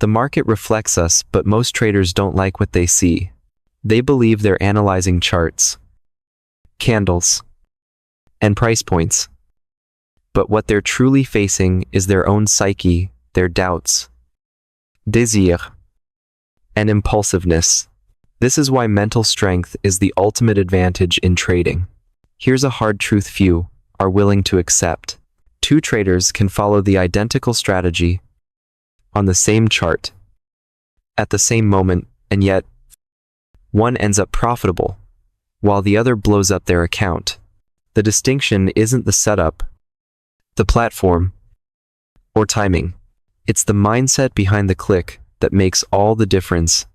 The market reflects us, but most traders don't like what they see. They believe they're analyzing charts, candles, and price points. But what they're truly facing is their own psyche, their doubts, désir, and impulsiveness. This is why mental strength is the ultimate advantage in trading. Here's a hard truth few are willing to accept. Two traders can follow the identical strategy on the same chart at the same moment, and yet one ends up profitable, while the other blows up their account. The distinction isn't the setup, the platform, or timing. It's the mindset behind the click that makes all the difference.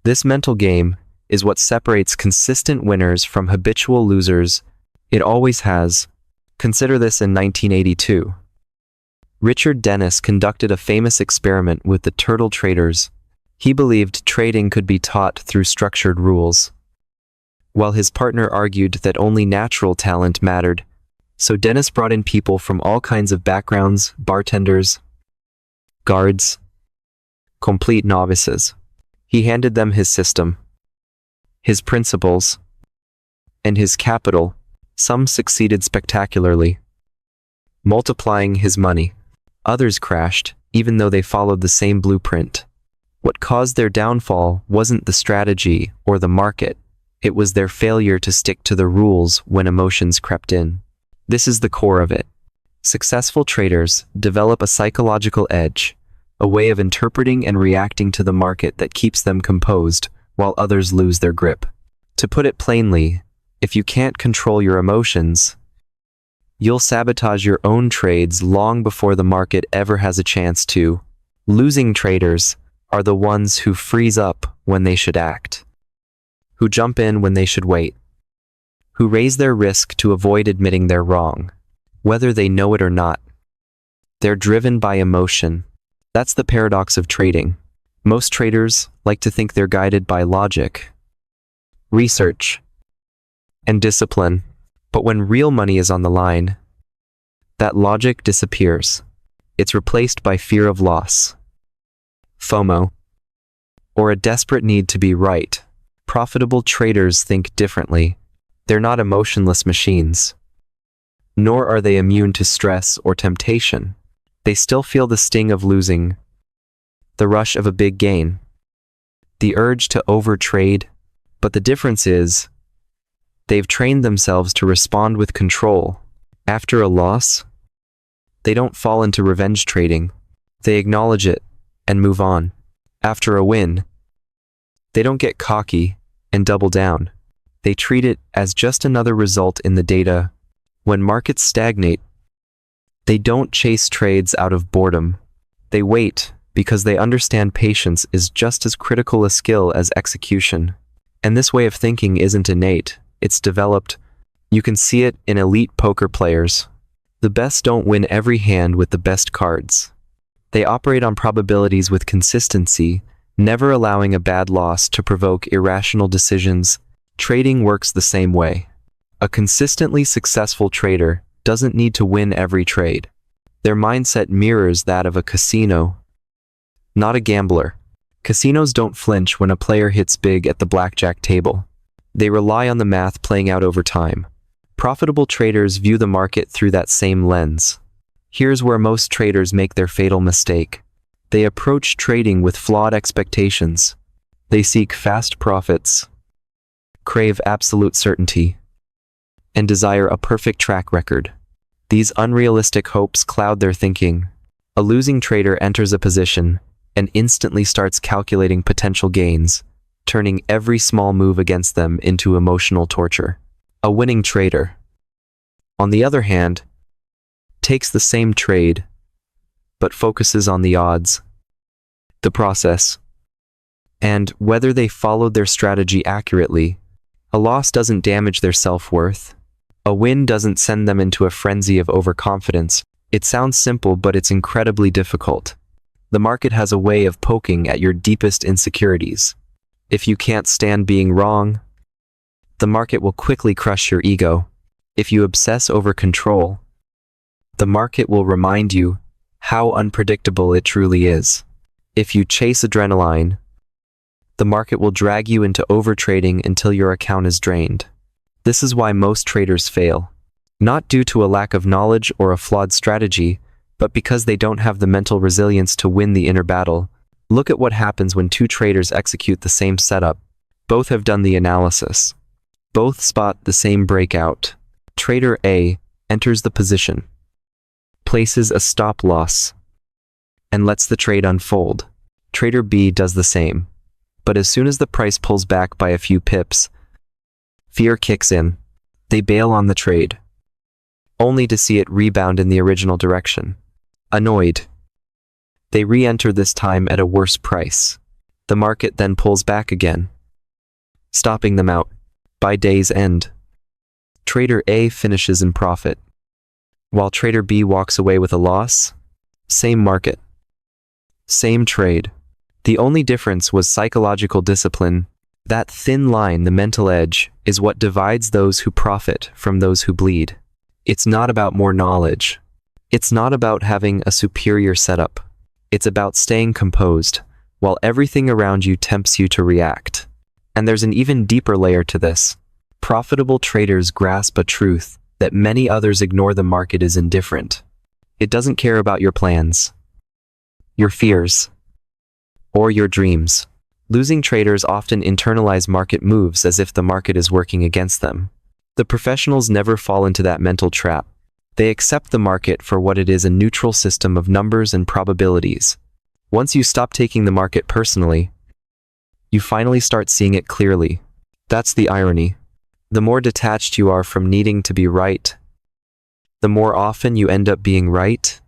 This mental game is what separates consistent winners from habitual losers. It always has. Consider this in 1982. Richard Dennis conducted a famous experiment with the turtle traders. He believed trading could be taught through structured rules, while his partner argued that only natural talent mattered. So Dennis brought in people from all kinds of backgrounds, bartenders, guards, complete novices. He handed them his system, his principles, and his capital. Some succeeded spectacularly, multiplying his money. Others crashed, even though they followed the same blueprint. What caused their downfall wasn't the strategy or the market. It was their failure to stick to the rules when emotions crept in. This is the core of it. Successful traders develop a psychological edge, a way of interpreting and reacting to the market that keeps them composed while others lose their grip. To put it plainly, if you can't control your emotions, you'll sabotage your own trades long before the market ever has a chance to. Losing traders are the ones who freeze up when they should act, who jump in when they should wait, who raise their risk to avoid admitting they're wrong, whether they know it or not. They're driven by emotion. That's the paradox of trading. Most traders like to think they're guided by logic, research, and discipline. But when real money is on the line, that logic disappears. It's replaced by fear of loss, FOMO, or a desperate need to be right. Profitable traders think differently. They're not emotionless machines, nor are they immune to stress or temptation. They still feel the sting of losing, the rush of a big gain, the urge to overtrade, but the difference is, they've trained themselves to respond with control. After a loss, they don't fall into revenge trading. They acknowledge it and move on. After a win, they don't get cocky and double down. They treat it as just another result in the data. When markets stagnate, they don't chase trades out of boredom. They wait because they understand patience is just as critical a skill as execution. And this way of thinking isn't innate. It's developed. You can see it in elite poker players. The best don't win every hand with the best cards. They operate on probabilities with consistency, never allowing a bad loss to provoke irrational decisions. Trading works the same way. A consistently successful trader doesn't need to win every trade. Their mindset mirrors that of a casino, not a gambler. Casinos don't flinch when a player hits big at the blackjack table. They rely on the math playing out over time. Profitable traders view the market through that same lens. Here's where most traders make their fatal mistake. They approach trading with flawed expectations. They seek fast profits, crave absolute certainty, and desire a perfect track record. These unrealistic hopes cloud their thinking. A losing trader enters a position and instantly starts calculating potential gains, turning every small move against them into emotional torture. A winning trader, on the other hand, takes the same trade, but focuses on the odds, the process, and whether they followed their strategy accurately. A loss doesn't damage their self-worth. A win doesn't send them into a frenzy of overconfidence. It sounds simple, but it's incredibly difficult. The market has a way of poking at your deepest insecurities. If you can't stand being wrong, the market will quickly crush your ego. If you obsess over control, the market will remind you how unpredictable it truly is. If you chase adrenaline, the market will drag you into overtrading until your account is drained. This is why most traders fail. Not due to a lack of knowledge or a flawed strategy, but because they don't have the mental resilience to win the inner battle. Look at what happens when two traders execute the same setup. Both have done the analysis. Both spot the same breakout. Trader A enters the position, places a stop loss, and lets the trade unfold. Trader B does the same. But as soon as the price pulls back by a few pips, fear kicks in. They bail on the trade, only to see it rebound in the original direction. Annoyed, they re-enter this time at a worse price. The market then pulls back again, stopping them out. By day's end, Trader A finishes in profit, while Trader B walks away with a loss. Same market, same trade. The only difference was psychological discipline. That thin line, the mental edge, is what divides those who profit from those who bleed. It's not about more knowledge. It's not about having a superior setup. It's about staying composed, while everything around you tempts you to react. And there's an even deeper layer to this. Profitable traders grasp a truth that many others ignore. The market is indifferent. It doesn't care about your plans, your fears, or your dreams. Losing traders often internalize market moves as if the market is working against them. The professionals never fall into that mental trap. They accept the market for what it is, a neutral system of numbers and probabilities. Once you stop taking the market personally, you finally start seeing it clearly. That's the irony. The more detached you are from needing to be right, the more often you end up being right.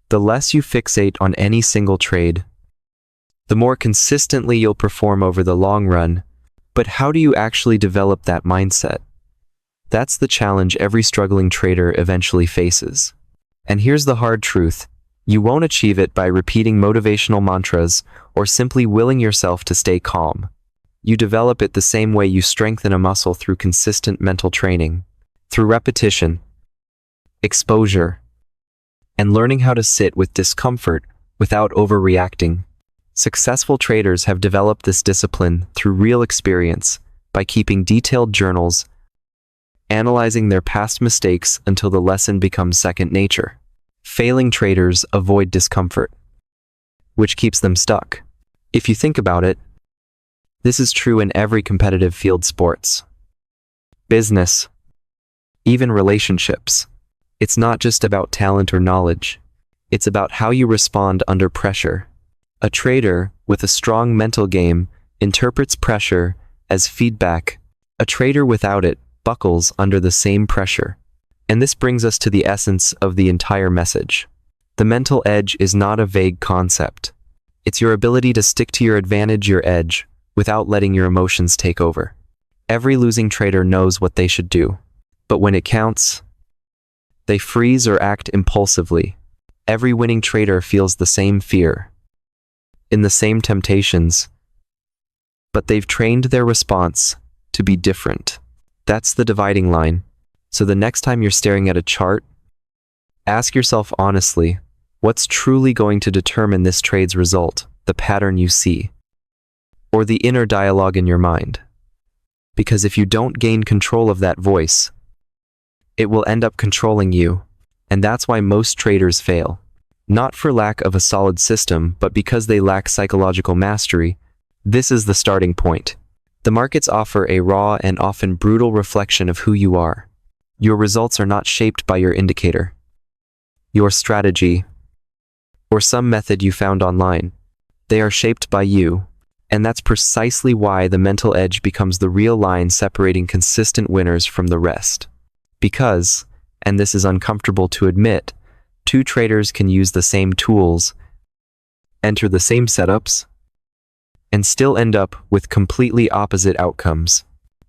The less you fixate on any single trade, the more consistently you'll perform over the long run. But how do you actually develop that mindset? That's the challenge every struggling trader eventually faces. And here's the hard truth. You won't achieve it by repeating motivational mantras or simply willing yourself to stay calm. You develop it the same way you strengthen a muscle, through consistent mental training, through repetition, exposure, and learning how to sit with discomfort without overreacting. Successful traders have developed this discipline through real experience, by keeping detailed journals, analyzing their past mistakes until the lesson becomes second nature. Failing traders avoid discomfort, which keeps them stuck. If you think about it, this is true in every competitive field: sports, business, even relationships. It's not just about talent or knowledge. It's about how you respond under pressure. A trader with a strong mental game interprets pressure as feedback. A trader without it buckles under the same pressure. And this brings us to the essence of the entire message. The mental edge is not a vague concept. It's your ability to stick to your advantage, your edge, without letting your emotions take over. Every losing trader knows what they should do, but when it counts, they freeze or act impulsively. Every winning trader feels the same fear, in the same temptations, but they've trained their response to be different. That's the dividing line. So the next time you're staring at a chart, ask yourself honestly, what's truly going to determine this trade's result? The pattern you see, or the inner dialogue in your mind? Because if you don't gain control of that voice, it will end up controlling you. And that's why most traders fail. Not for lack of a solid system, but because they lack psychological mastery. This is the starting point. The markets offer a raw and often brutal reflection of who you are. Your results are not shaped by your indicator, your strategy, or some method you found online. They are shaped by you. And that's precisely why the mental edge becomes the real line separating consistent winners from the rest. Because, and this is uncomfortable to admit, two traders can use the same tools, enter the same setups, and still end up with completely opposite outcomes.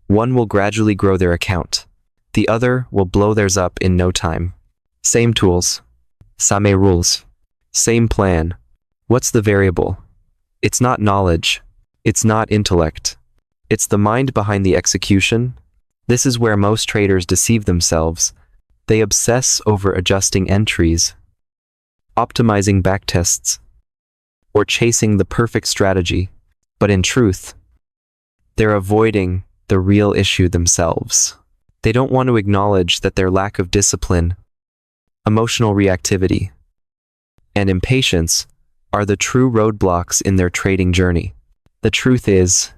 One will gradually grow their account. The other will blow theirs up in no time. Same tools, same rules, same plan. What's the variable? It's not knowledge. It's not intellect. It's the mind behind the execution. This is where most traders deceive themselves. They obsess over adjusting entries, optimizing backtests, or chasing the perfect strategy. But in truth, they're avoiding the real issue themselves. They don't want to acknowledge that their lack of discipline, emotional reactivity, and impatience are the true roadblocks in their trading journey. The truth is,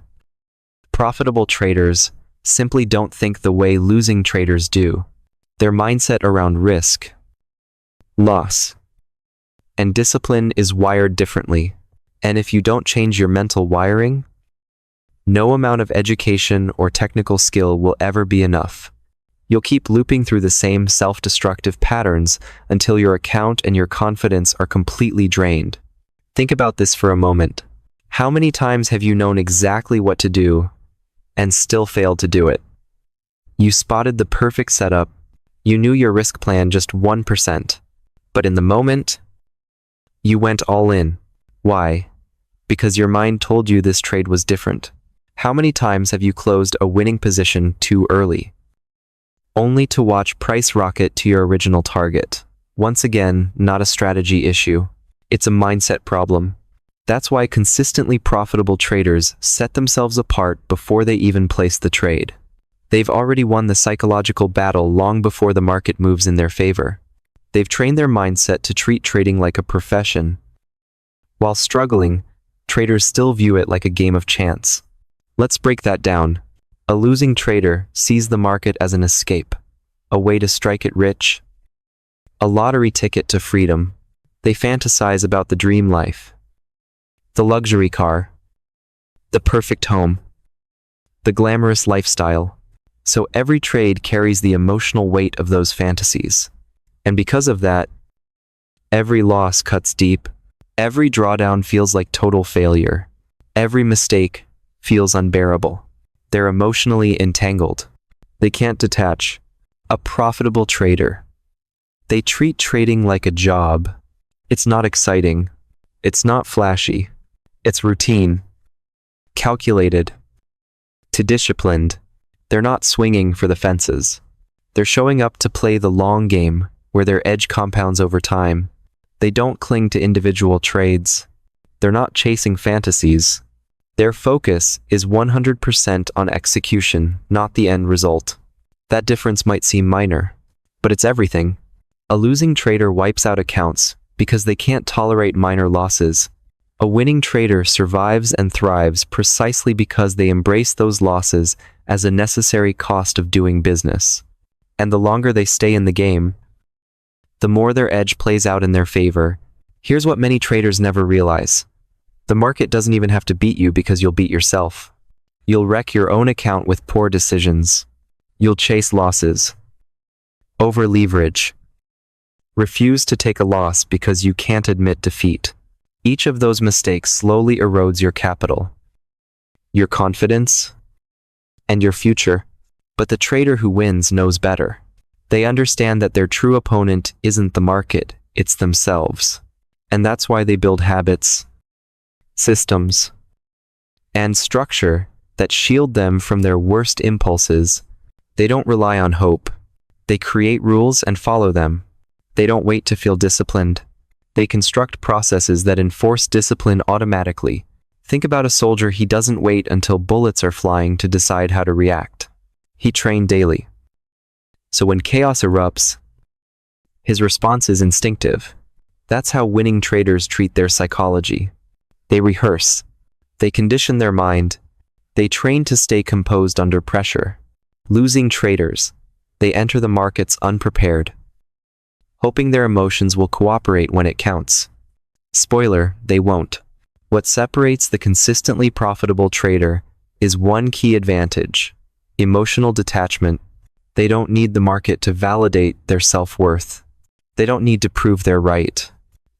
profitable traders simply don't think the way losing traders do. Their mindset around risk, loss, and discipline is wired differently. And if you don't change your mental wiring, no amount of education or technical skill will ever be enough. You'll keep looping through the same self-destructive patterns until your account and your confidence are completely drained. Think about this for a moment. How many times have you known exactly what to do and still failed to do it? You spotted the perfect setup, you knew your risk plan just 1%, but in the moment, you went all in. Why? Because your mind told you this trade was different. How many times have you closed a winning position too early, only to watch price rocket to your original target? Once again, not a strategy issue. It's a mindset problem. That's why consistently profitable traders set themselves apart before they even place the trade. They've already won the psychological battle long before the market moves in their favor. They've trained their mindset to treat trading like a profession. While struggling, traders still view it like a game of chance. Let's break that down. A losing trader sees the market as an escape, a way to strike it rich, a lottery ticket to freedom. They fantasize about the dream life, the luxury car, the perfect home, the glamorous lifestyle. So every trade carries the emotional weight of those fantasies. And because of that, every loss cuts deep. Every drawdown feels like total failure. Every mistake feels unbearable. They're emotionally entangled. They can't detach. A profitable trader, they treat trading like a job. It's not exciting. It's not flashy. It's routine, calculated, to disciplined. They're not swinging for the fences. They're showing up to play the long game, where their edge compounds over time. They don't cling to individual trades. They're not chasing fantasies. Their focus is 100% on execution, not the end result. That difference might seem minor, but it's everything. A losing trader wipes out accounts because they can't tolerate minor losses. A winning trader survives and thrives precisely because they embrace those losses as a necessary cost of doing business. And the longer they stay in the game, the more their edge plays out in their favor. Here's what many traders never realize. The market doesn't even have to beat you because you'll beat yourself. You'll wreck your own account with poor decisions. You'll chase losses, over-leverage, refuse to take a loss because you can't admit defeat. Each of those mistakes slowly erodes your capital, your confidence, and your future. But the trader who wins knows better. They understand that their true opponent isn't the market, it's themselves. And that's why they build habits, systems, and structure that shield them from their worst impulses. They don't rely on hope. They create rules and follow them. They don't wait to feel disciplined. They construct processes that enforce discipline automatically. Think about a soldier. He doesn't wait until bullets are flying to decide how to react. He trained daily. So when chaos erupts, his response is instinctive. That's how winning traders treat their psychology. They rehearse. They condition their mind. They train to stay composed under pressure. Losing traders, they enter the markets unprepared, hoping their emotions will cooperate when it counts. Spoiler, they won't. What separates the consistently profitable trader is one key advantage: emotional detachment. They don't need the market to validate their self-worth. They don't need to prove they're right.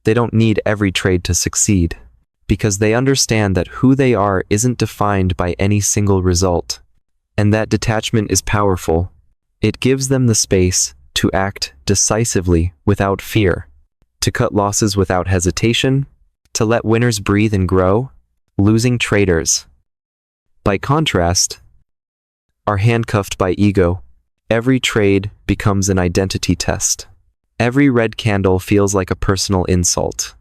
They don't need every trade to succeed, because they understand that who they are isn't defined by any single result. And that detachment is powerful. It gives them the space to act decisively without fear, to cut losses without hesitation, to let winners breathe and grow. Losing traders, by contrast, are handcuffed by ego. Every trade becomes an identity test. Every red candle feels like a personal insult.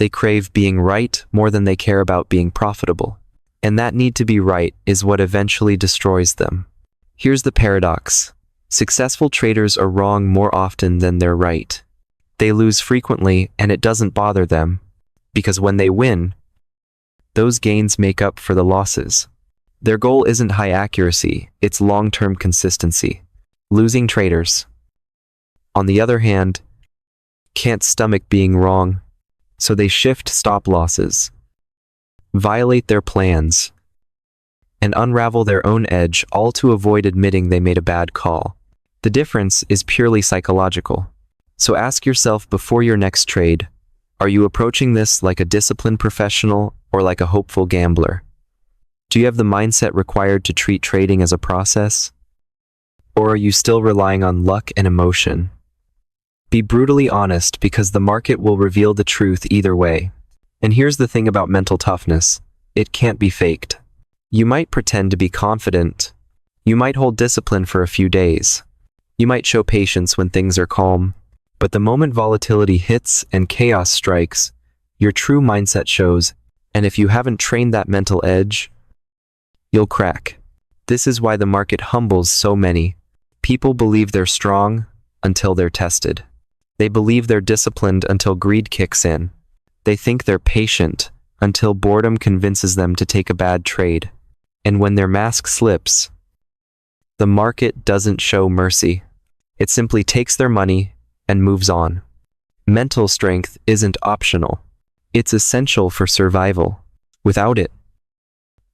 They crave being right more than they care about being profitable. And that need to be right is what eventually destroys them. Here's the paradox. Successful traders are wrong more often than they're right. They lose frequently, and it doesn't bother them, because when they win, those gains make up for the losses. Their goal isn't high accuracy, it's long-term consistency. Losing traders, on the other hand, can't stomach being wrong, so they shift stop losses, violate their plans, and unravel their own edge, all to avoid admitting they made a bad call. The difference is purely psychological. So ask yourself before your next trade, are you approaching this like a disciplined professional or like a hopeful gambler? Do you have the mindset required to treat trading as a process? Or are you still relying on luck and emotion? Be brutally honest, because the market will reveal the truth either way. And here's the thing about mental toughness. It can't be faked. You might pretend to be confident. You might hold discipline for a few days. You might show patience when things are calm. But the moment volatility hits and chaos strikes, your true mindset shows, and if you haven't trained that mental edge, you'll crack. This is why the market humbles so many. People believe they're strong until they're tested. They believe they're disciplined until greed kicks in. They think they're patient until boredom convinces them to take a bad trade. And when their mask slips, the market doesn't show mercy. It simply takes their money and moves on. Mental strength isn't optional. It's essential for survival. Without it,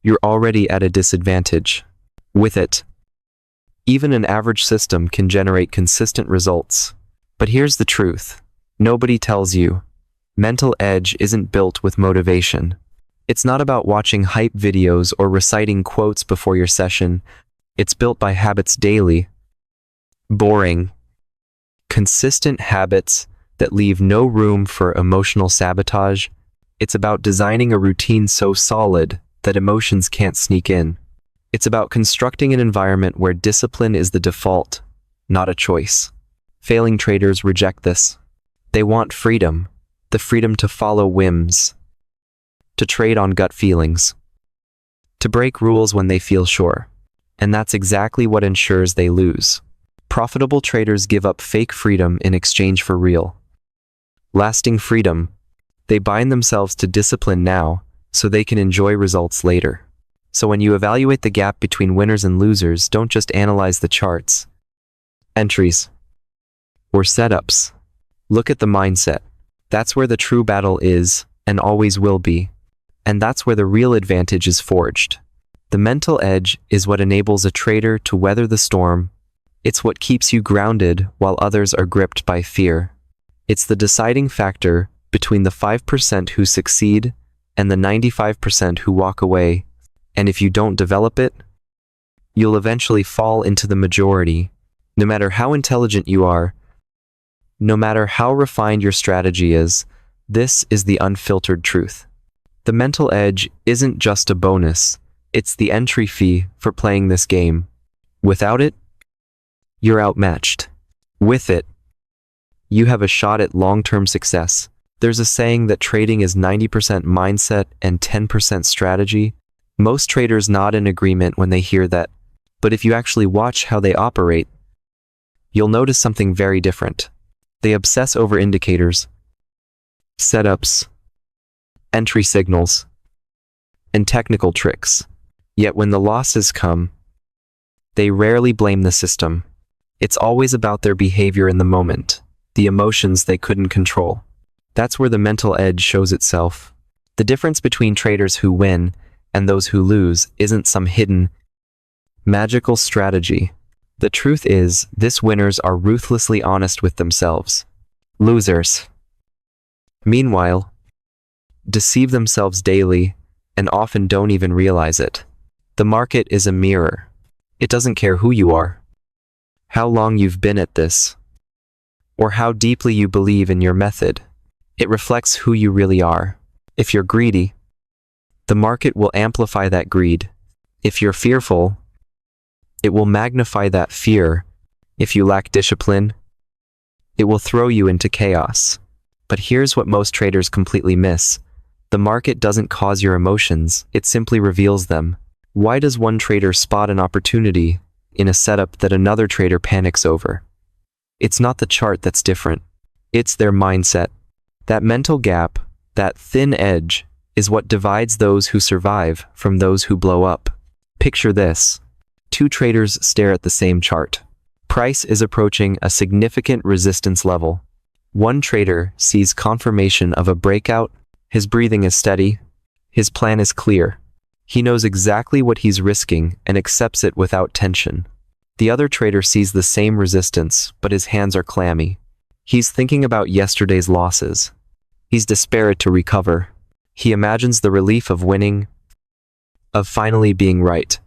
you're already at a disadvantage. With it, even an average system can generate consistent results. But here's the truth. Nobody tells you. Mental edge isn't built with motivation. It's not about watching hype videos or reciting quotes before your session. It's built by habits daily. Boring, consistent habits that leave no room for emotional sabotage. It's about designing a routine so solid that emotions can't sneak in. It's about constructing an environment where discipline is the default, not a choice. Failing traders reject this. They want freedom, the freedom to follow whims, to trade on gut feelings, to break rules when they feel sure. And that's exactly what ensures they lose. Profitable traders give up fake freedom in exchange for real, lasting freedom. They bind themselves to discipline now so they can enjoy results later. So when you evaluate the gap between winners and losers, don't just analyze the charts, entries, or setups. Look at the mindset. That's where the true battle is and always will be. And that's where the real advantage is forged. The mental edge is what enables a trader to weather the storm. It's what keeps you grounded while others are gripped by fear. It's the deciding factor between the 5% who succeed and the 95% who walk away. And if you don't develop it, you'll eventually fall into the majority. No matter how intelligent you are, no matter how refined your strategy is, this is the unfiltered truth. The mental edge isn't just a bonus, it's the entry fee for playing this game. Without it, you're outmatched. With it, you have a shot at long-term success. There's a saying that trading is 90% mindset and 10% strategy. Most traders nod in agreement when they hear that, but if you actually watch how they operate, you'll notice something very different. They obsess over indicators, setups, entry signals, and technical tricks. Yet when the losses come, they rarely blame the system. It's always about their behavior in the moment, the emotions they couldn't control. That's where the mental edge shows itself. The difference between traders who win and those who lose isn't some hidden, magical strategy. The truth is, these winners are ruthlessly honest with themselves. Losers, meanwhile, deceive themselves daily and often don't even realize it. The market is a mirror. It doesn't care who you are, how long you've been at this, or how deeply you believe in your method. It reflects who you really are. If you're greedy, the market will amplify that greed. If you're fearful, it will magnify that fear. If you lack discipline, it will throw you into chaos. But here's what most traders completely miss. The market doesn't cause your emotions, it simply reveals them. Why does one trader spot an opportunity in a setup that another trader panics over? It's not the chart that's different. It's their mindset. That mental gap, that thin edge, is what divides those who survive from those who blow up. Picture this. Two traders stare at the same chart. Price is approaching a significant resistance level. One trader sees confirmation of a breakout. His breathing is steady. His plan is clear. He knows exactly what he's risking and accepts it without tension. The other trader sees the same resistance, but his hands are clammy. He's thinking about yesterday's losses. He's desperate to recover. He imagines the relief of winning, of finally being right.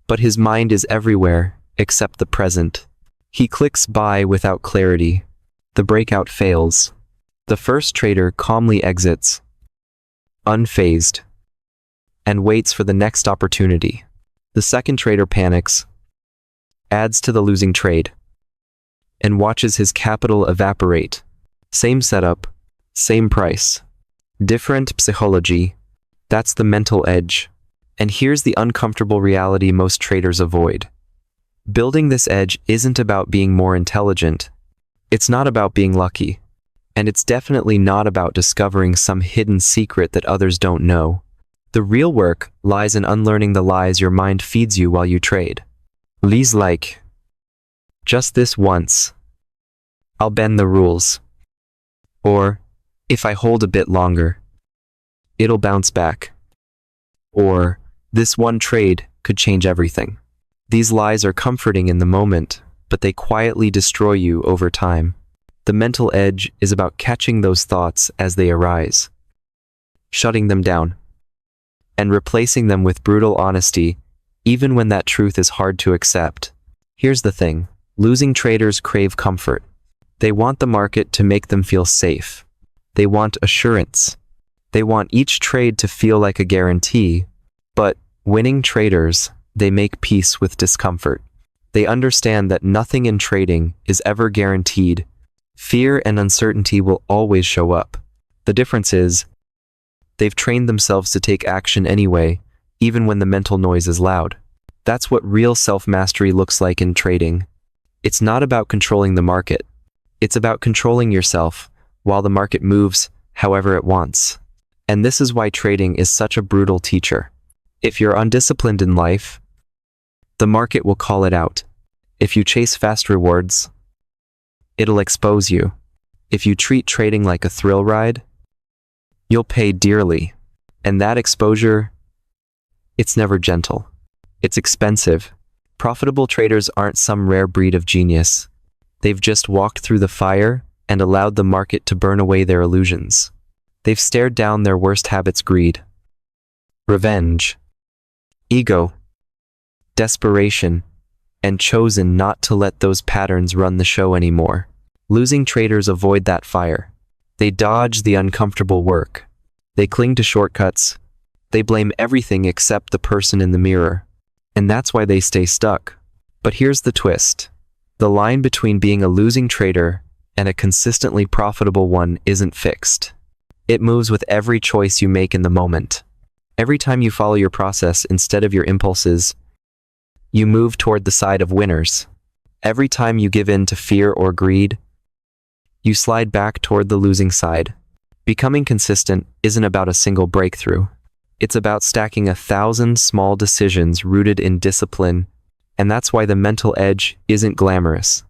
But his mind is everywhere except the present. He clicks buy without clarity. The breakout fails. The first trader calmly exits, unfazed, and waits for the next opportunity. The second trader panics, adds to the losing trade, and watches his capital evaporate. Same setup, same price. Different psychology. That's the mental edge. And here's the uncomfortable reality most traders avoid. Building this edge isn't about being more intelligent. It's not about being lucky. And it's definitely not about discovering some hidden secret that others don't know. The real work lies in unlearning the lies your mind feeds you while you trade. Lee's like, just this once, I'll bend the rules. Or, if I hold a bit longer, it'll bounce back. Or, this one trade could change everything. These lies are comforting in the moment, but they quietly destroy you over time. The mental edge is about catching those thoughts as they arise, shutting them down, and replacing them with brutal honesty, even when that truth is hard to accept. Here's the thing. Losing traders crave comfort. They want the market to make them feel safe. They want assurance. They want each trade to feel like a guarantee. But winning traders, they make peace with discomfort. They understand that nothing in trading is ever guaranteed. Fear and uncertainty will always show up. The difference is, they've trained themselves to take action anyway, even when the mental noise is loud. That's what real self-mastery looks like in trading. It's not about controlling the market. It's about controlling yourself while the market moves however it wants. And this is why trading is such a brutal teacher. If you're undisciplined in life, the market will call it out. If you chase fast rewards, it'll expose you. If you treat trading like a thrill ride, you'll pay dearly. And that exposure, it's never gentle. It's expensive. Profitable traders aren't some rare breed of genius. They've just walked through the fire and allowed the market to burn away their illusions. They've stared down their worst habits: greed, revenge, ego, desperation, and chosen not to let those patterns run the show anymore. Losing traders avoid that fire. They dodge the uncomfortable work. They cling to shortcuts. They blame everything except the person in the mirror. And that's why they stay stuck. But here's the twist. The line between being a losing trader and a consistently profitable one isn't fixed. It moves with every choice you make in the moment. Every time you follow your process instead of your impulses, you move toward the side of winners. Every time you give in to fear or greed, you slide back toward the losing side. Becoming consistent isn't about a single breakthrough. It's about stacking 1,000 small decisions rooted in discipline, and that's why the mental edge isn't glamorous.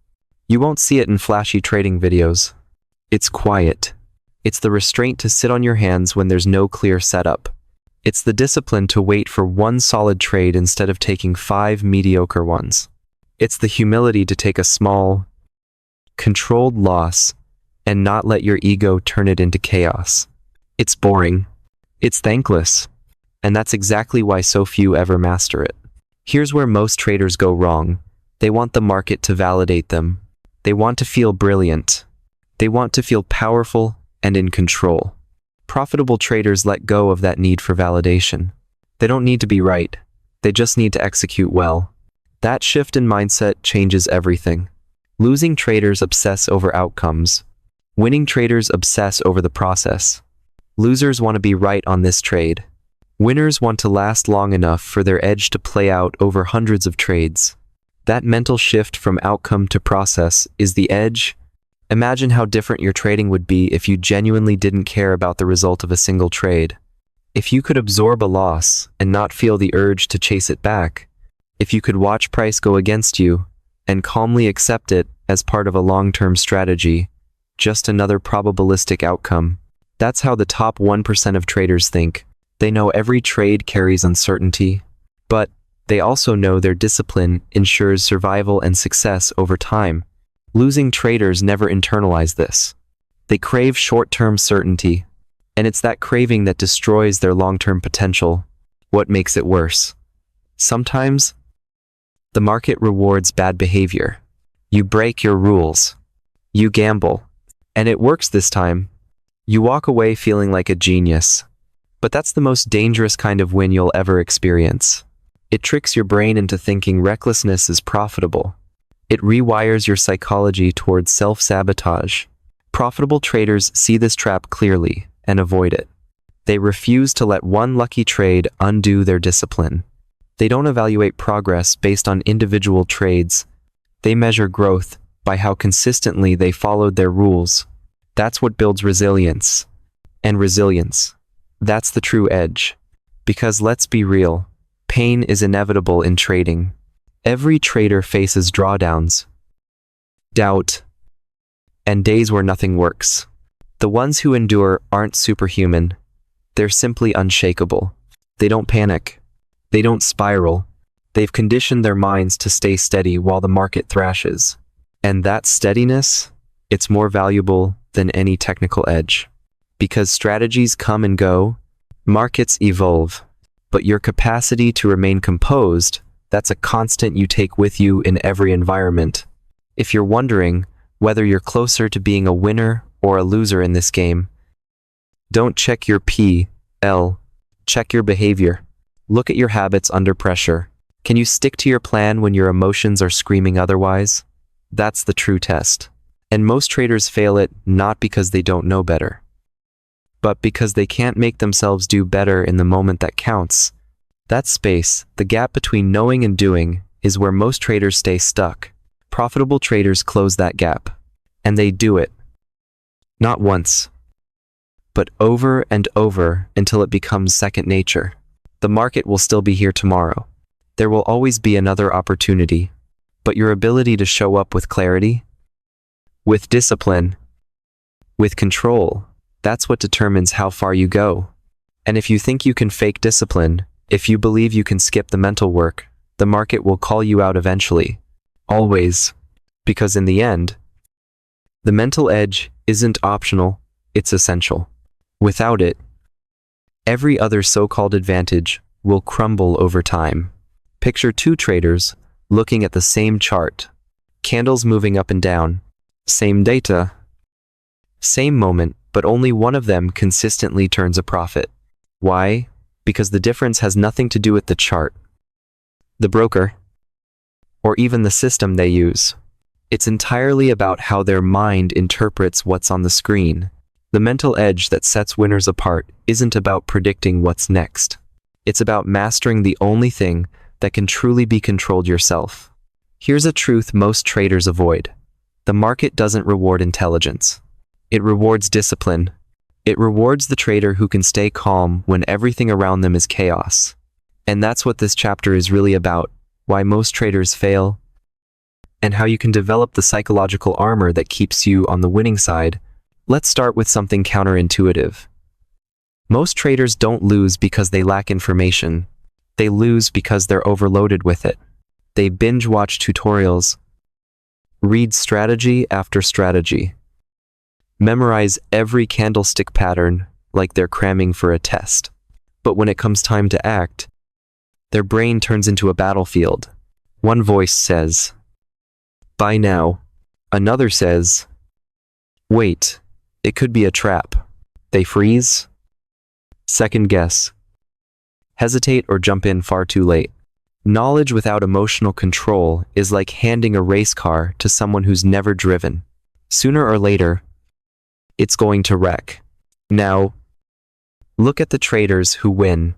You won't see it in flashy trading videos. It's quiet. It's the restraint to sit on your hands when there's no clear setup. It's the discipline to wait for one solid trade instead of taking 5 mediocre ones. It's the humility to take a small, controlled loss and not let your ego turn it into chaos. It's boring. It's thankless. And that's exactly why so few ever master it. Here's where most traders go wrong. They want the market to validate them. They want to feel brilliant. They want to feel powerful and in control. Profitable traders let go of that need for validation. They don't need to be right. They just need to execute well. That shift in mindset changes everything. Losing traders obsess over outcomes. Winning traders obsess over the process. Losers want to be right on this trade. Winners want to last long enough for their edge to play out over hundreds of trades. That mental shift from outcome to process is the edge. Imagine how different your trading would be if you genuinely didn't care about the result of a single trade. If you could absorb a loss and not feel the urge to chase it back. If you could watch price go against you and calmly accept it as part of a long-term strategy, just another probabilistic outcome. That's how the top 1% of traders think. They know every trade carries uncertainty, but they also know their discipline ensures survival and success over time. Losing traders never internalize this. They crave short-term certainty, and it's that craving that destroys their long-term potential. What makes it worse? Sometimes, the market rewards bad behavior. You break your rules. You gamble. And it works this time. You walk away feeling like a genius. But that's the most dangerous kind of win you'll ever experience. It tricks your brain into thinking recklessness is profitable. It rewires your psychology towards self-sabotage. Profitable traders see this trap clearly and avoid it. They refuse to let one lucky trade undo their discipline. They don't evaluate progress based on individual trades. They measure growth by how consistently they followed their rules. That's what builds resilience. And resilience, that's the true edge. Because let's be real, pain is inevitable in trading. Every trader faces drawdowns, doubt, and days where nothing works. The ones who endure aren't superhuman. They're simply unshakable. They don't panic. They don't spiral. They've conditioned their minds to stay steady while the market thrashes. And that steadiness, it's more valuable than any technical edge. Because strategies come and go, markets evolve, but your capacity to remain composed, that's a constant you take with you in every environment. If you're wondering whether you're closer to being a winner or a loser in this game, don't check your P/L, check your behavior. Look at your habits under pressure. Can you stick to your plan when your emotions are screaming otherwise? That's the true test. And most traders fail it not because they don't know better, but because they can't make themselves do better in the moment that counts. That space, the gap between knowing and doing, is where most traders stay stuck. Profitable traders close that gap. And they do it. Not once, but over and over until it becomes second nature. The market will still be here tomorrow. There will always be another opportunity. But your ability to show up with clarity, with discipline, with control, that's what determines how far you go. And if you think you can fake discipline, if you believe you can skip the mental work, the market will call you out eventually. Always. Because in the end, the mental edge isn't optional, it's essential. Without it, every other so-called advantage will crumble over time. Picture two traders looking at the same chart, candles moving up and down, same data, same moment, but only one of them consistently turns a profit. Why? Because the difference has nothing to do with the chart, the broker, or even the system they use. It's entirely about how their mind interprets what's on the screen. The mental edge that sets winners apart isn't about predicting what's next. It's about mastering the only thing that can truly be controlled yourself. Here's a truth most traders avoid. The market doesn't reward intelligence. It rewards discipline. It rewards the trader who can stay calm when everything around them is chaos. And that's what this chapter is really about, why most traders fail, and how you can develop the psychological armor that keeps you on the winning side. Let's start with something counterintuitive. Most traders don't lose because they lack information. They lose because they're overloaded with it. They binge-watch tutorials, read strategy after strategy, memorize every candlestick pattern like they're cramming for a test. But when it comes time to act, their brain turns into a battlefield. One voice says, "Buy now." Another says, "Wait, it could be a trap." They freeze, second guess, hesitate, or jump in far too late. Knowledge without emotional control is like handing a race car to someone who's never driven. Sooner or later, it's going to wreck. Now, look at the traders who win.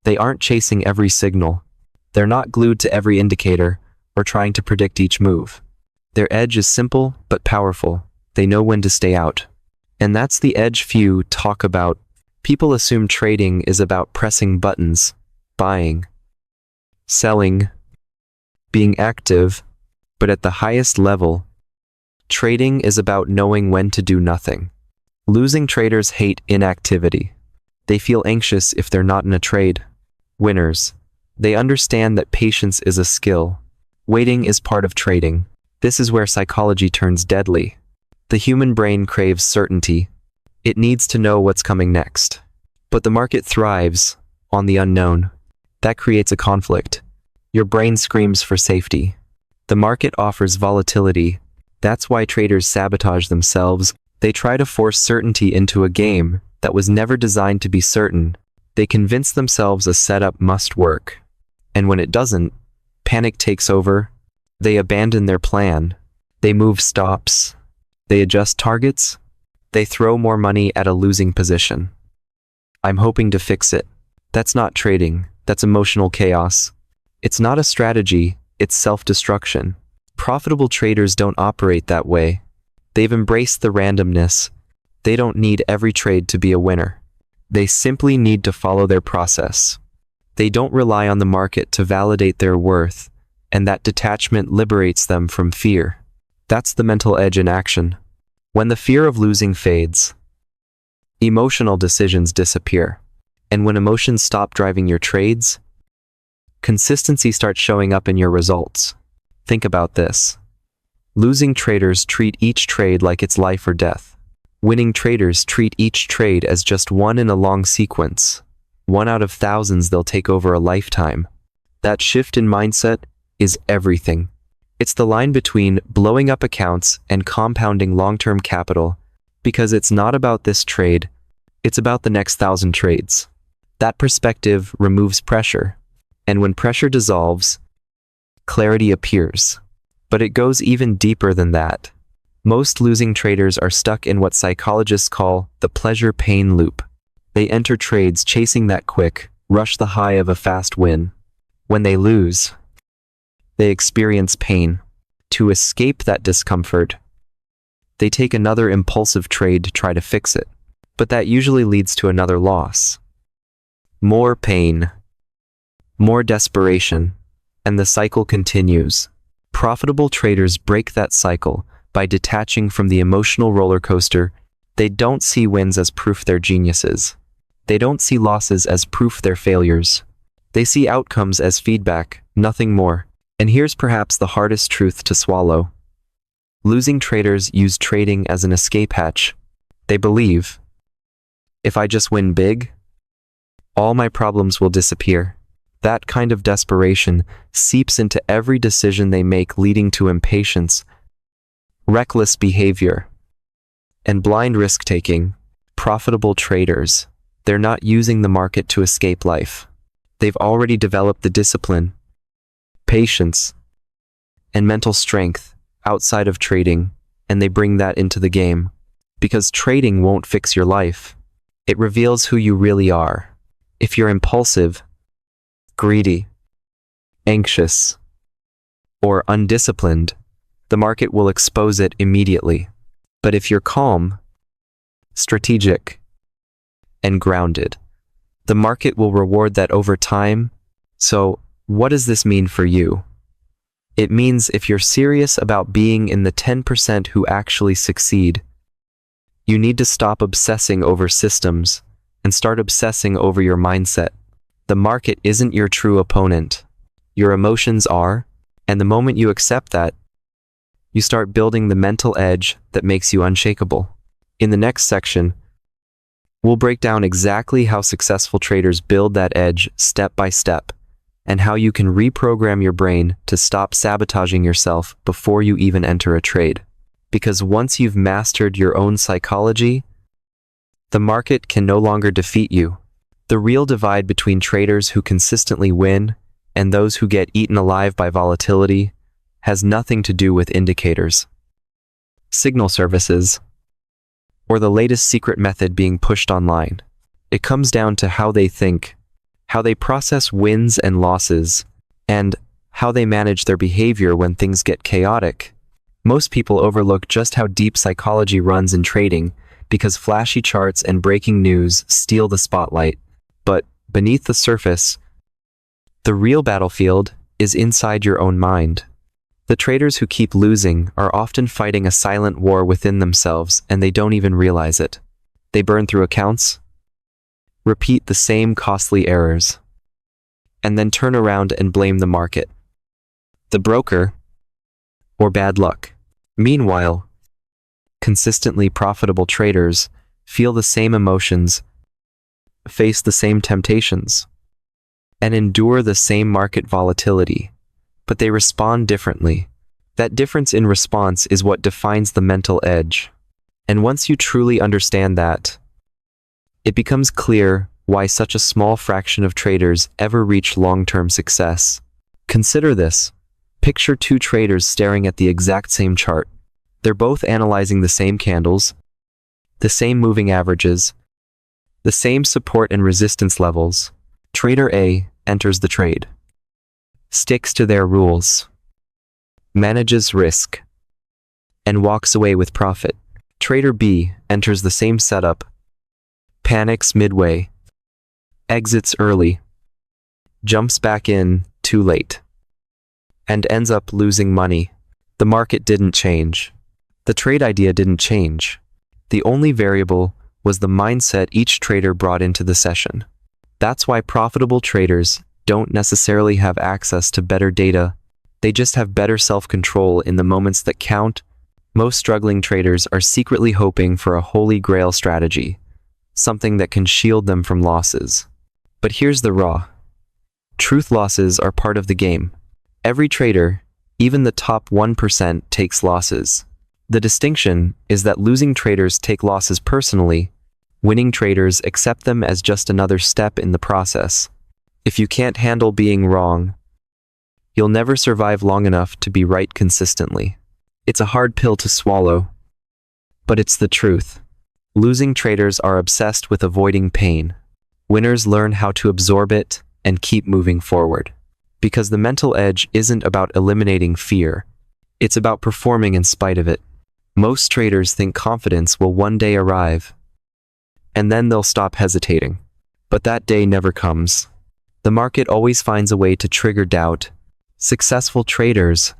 They aren't chasing every signal. They're not glued to every indicator or trying to predict each move. Their edge is simple but powerful. They know when to stay out. And that's the edge few talk about. People assume trading is about pressing buttons, buying, selling, being active, but at the highest level, trading is about knowing when to do nothing. Losing traders hate inactivity. They feel anxious if they're not in a trade. Winners, they understand that patience is a skill. Waiting is part of trading. This is where psychology turns deadly. The human brain craves certainty. It needs to know what's coming next. But the market thrives on the unknown. That creates a conflict. Your brain screams for safety. The market offers volatility. That's why traders sabotage themselves. They try to force certainty into a game that was never designed to be certain. They convince themselves a setup must work. And when it doesn't, panic takes over. They abandon their plan. They move stops. They adjust targets. They throw more money at a losing position. I'm hoping to fix it. That's not trading. That's emotional chaos. It's not a strategy. It's self-destruction. Profitable traders don't operate that way. They've embraced the randomness. They don't need every trade to be a winner. They simply need to follow their process. They don't rely on the market to validate their worth, and that detachment liberates them from fear. That's the mental edge in action. When the fear of losing fades, emotional decisions disappear. And when emotions stop driving your trades, consistency starts showing up in your results. Think about this. Losing traders treat each trade like it's life or death. Winning traders treat each trade as just one in a long sequence. One out of thousands they'll take over a lifetime. That shift in mindset is everything. It's the line between blowing up accounts and compounding long-term capital, because it's not about this trade, it's about the next 1,000 trades. That perspective removes pressure, and when pressure dissolves, clarity appears. But it goes even deeper than that. Most losing traders are stuck in what psychologists call the pleasure-pain loop. They enter trades chasing that quick, rush the high of a fast win. When they lose, they experience pain. To escape that discomfort, they take another impulsive trade to try to fix it. But that usually leads to another loss. More pain, more desperation, and the cycle continues. Profitable traders break that cycle by detaching from the emotional roller coaster. They don't see wins as proof they're geniuses. They don't see losses as proof they're failures. They see outcomes as feedback, nothing more. And here's perhaps the hardest truth to swallow. Losing traders use trading as an escape hatch. They believe, if I just win big, all my problems will disappear. That kind of desperation seeps into every decision they make, leading to impatience, reckless behavior, and blind risk-taking. Profitable traders, they're not using the market to escape life. They've already developed the discipline, patience, and mental strength outside of trading, and they bring that into the game. Because trading won't fix your life. It reveals who you really are. If you're impulsive, greedy, anxious, or undisciplined, the market will expose it immediately. But if you're calm, strategic, and grounded, the market will reward that over time. So, what does this mean for you? It means if you're serious about being in the 10% who actually succeed, you need to stop obsessing over systems and start obsessing over your mindset. The market isn't your true opponent. Your emotions are, and the moment you accept that, you start building the mental edge that makes you unshakable. In the next section, we'll break down exactly how successful traders build that edge step by step, and how you can reprogram your brain to stop sabotaging yourself before you even enter a trade. Because once you've mastered your own psychology, the market can no longer defeat you. The real divide between traders who consistently win and those who get eaten alive by volatility has nothing to do with indicators, signal services, or the latest secret method being pushed online. It comes down to how they think, how they process wins and losses, and how they manage their behavior when things get chaotic. Most people overlook just how deep psychology runs in trading because flashy charts and breaking news steal the spotlight. But beneath the surface, the real battlefield is inside your own mind. The traders who keep losing are often fighting a silent war within themselves, and they don't even realize it. They burn through accounts, repeat the same costly errors, and then turn around and blame the market, the broker, or bad luck. Meanwhile, consistently profitable traders feel the same emotions, face the same temptations, and endure the same market volatility, but they respond differently. That difference in response is what defines the mental edge. And once you truly understand that, it becomes clear why such a small fraction of traders ever reach long-term success. Consider this. Picture two traders staring at the exact same chart. They're both analyzing the same candles, the same moving averages, the same support and resistance levels. Trader A enters the trade, sticks to their rules, manages risk, and walks away with profit. Trader B enters the same setup, panics midway, exits early, jumps back in too late, and ends up losing money. The market didn't change. The trade idea didn't change. The only variable was the mindset each trader brought into the session. That's why profitable traders don't necessarily have access to better data. They just have better self-control in the moments that count. Most struggling traders are secretly hoping for a holy grail strategy, something that can shield them from losses. But here's the raw truth: losses are part of the game. Every trader, even the top 1%, takes losses. The distinction is that losing traders take losses personally. Winning traders accept them as just another step in the process. If you can't handle being wrong, you'll never survive long enough to be right consistently. It's a hard pill to swallow, but it's the truth. Losing traders are obsessed with avoiding pain. Winners learn how to absorb it and keep moving forward. Because the mental edge isn't about eliminating fear. It's about performing in spite of it. Most traders think confidence will one day arrive, and then they'll stop hesitating. But that day never comes. The market always finds a way to trigger doubt. Successful traders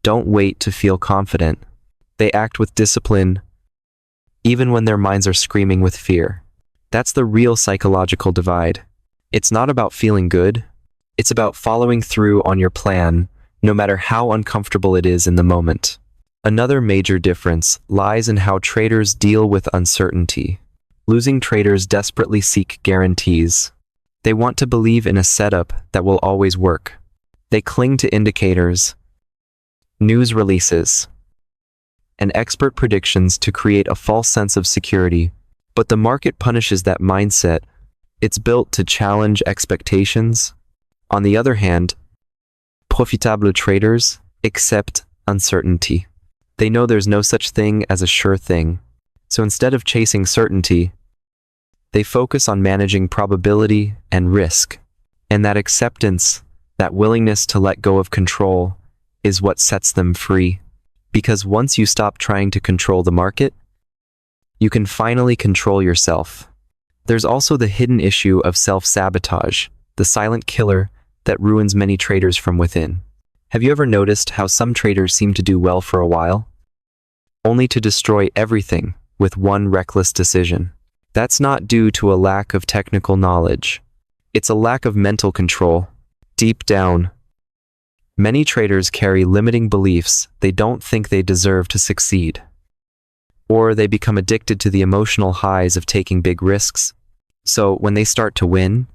don't wait to feel confident. They act with discipline, even when their minds are screaming with fear. That's the real psychological divide. It's not about feeling good. It's about following through on your plan, no matter how uncomfortable it is in the moment. Another major difference lies in how traders deal with uncertainty. Losing traders desperately seek guarantees. They want to believe in a setup that will always work. They cling to indicators, news releases, and expert predictions to create a false sense of security. But the market punishes that mindset. It's built to challenge expectations. On the other hand, profitable traders accept uncertainty. They know there's no such thing as a sure thing. So instead of chasing certainty, they focus on managing probability and risk. And that acceptance, that willingness to let go of control, is what sets them free. Because once you stop trying to control the market, you can finally control yourself. There's also the hidden issue of self-sabotage, the silent killer that ruins many traders from within. Have you ever noticed how some traders seem to do well for a while, only to destroy everything with one reckless decision? That's not due to a lack of technical knowledge. It's a lack of mental control. Deep down, many traders carry limiting beliefs. They don't think they deserve to succeed. Or they become addicted to the emotional highs of taking big risks. So when they start to win,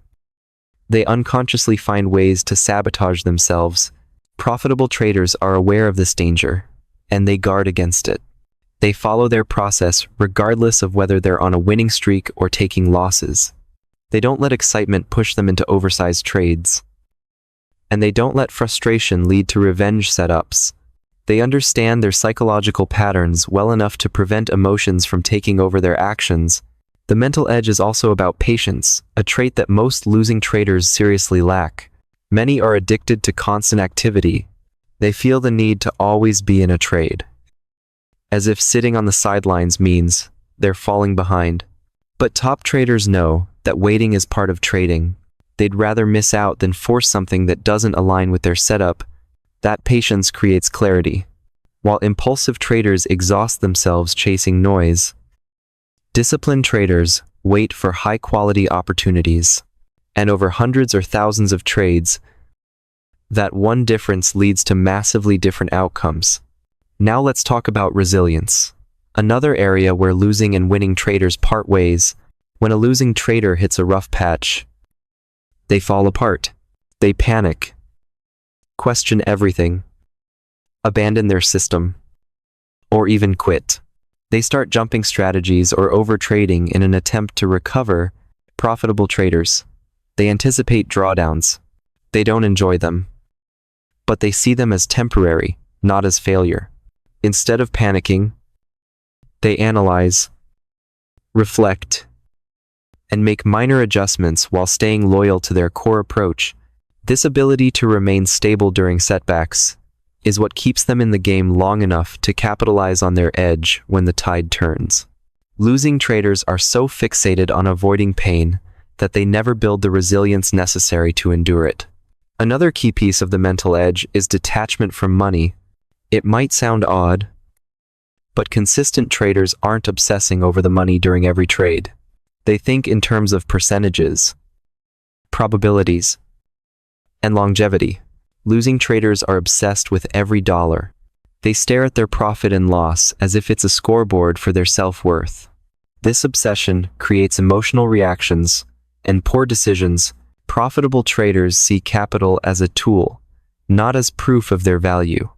they unconsciously find ways to sabotage themselves. Profitable traders are aware of this danger, and they guard against it. They follow their process regardless of whether they're on a winning streak or taking losses. They don't let excitement push them into oversized trades. And they don't let frustration lead to revenge setups. They understand their psychological patterns well enough to prevent emotions from taking over their actions. The mental edge is also about patience, a trait that most losing traders seriously lack. Many are addicted to constant activity. They feel the need to always be in a trade, as if sitting on the sidelines means they're falling behind. But top traders know that waiting is part of trading. They'd rather miss out than force something that doesn't align with their setup. That patience creates clarity. While impulsive traders exhaust themselves chasing noise, disciplined traders wait for high-quality opportunities. And over hundreds or thousands of trades, that one difference leads to massively different outcomes. Now let's talk about resilience. Another area where losing and winning traders part ways. When a losing trader hits a rough patch, they fall apart. They panic, question everything, abandon their system, or even quit. They start jumping strategies or overtrading in an attempt to recover. Profitable traders, they anticipate drawdowns. They don't enjoy them, but they see them as temporary, not as failure. Instead of panicking, they analyze, reflect, and make minor adjustments while staying loyal to their core approach. This ability to remain stable during setbacks is what keeps them in the game long enough to capitalize on their edge when the tide turns. Losing traders are so fixated on avoiding pain that they never build the resilience necessary to endure it. Another key piece of the mental edge is detachment from money. It might sound odd, but consistent traders aren't obsessing over the money during every trade. They think in terms of percentages, probabilities, and longevity. Losing traders are obsessed with every dollar. They stare at their profit and loss as if it's a scoreboard for their self-worth. This obsession creates emotional reactions and poor decisions. Profitable traders see capital as a tool, not as proof of their value.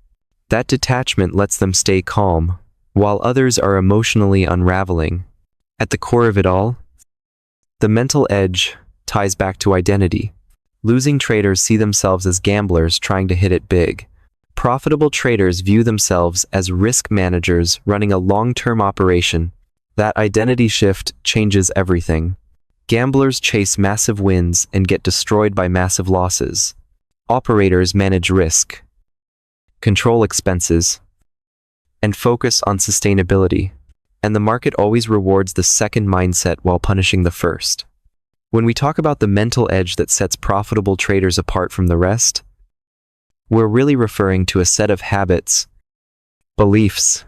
That detachment lets them stay calm, while others are emotionally unraveling. At the core of it all, the mental edge ties back to identity. Losing traders see themselves as gamblers trying to hit it big. Profitable traders view themselves as risk managers running a long-term operation. That identity shift changes everything. Gamblers chase massive wins and get destroyed by massive losses. Operators manage risk, control expenses, and focus on sustainability. And the market always rewards the second mindset while punishing the first. When we talk about the mental edge that sets profitable traders apart from the rest, we're really referring to a set of habits, beliefs,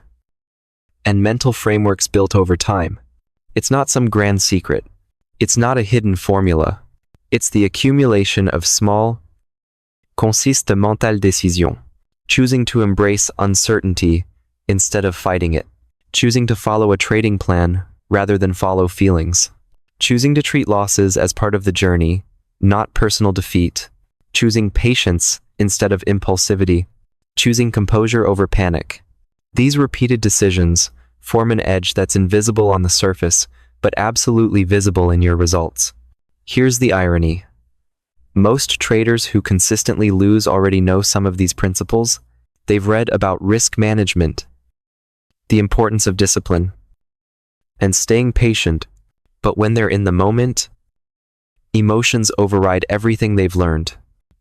and mental frameworks built over time. It's not some grand secret. It's not a hidden formula. It's the accumulation of small, consiste mental décisions. Choosing to embrace uncertainty instead of fighting it. Choosing to follow a trading plan rather than follow feelings. Choosing to treat losses as part of the journey, not personal defeat. Choosing patience instead of impulsivity. Choosing composure over panic. These repeated decisions form an edge that's invisible on the surface, but absolutely visible in your results. Here's the irony. Most traders who consistently lose already know some of these principles. They've read about risk management, the importance of discipline, and staying patient. But when they're in the moment, emotions override everything they've learned.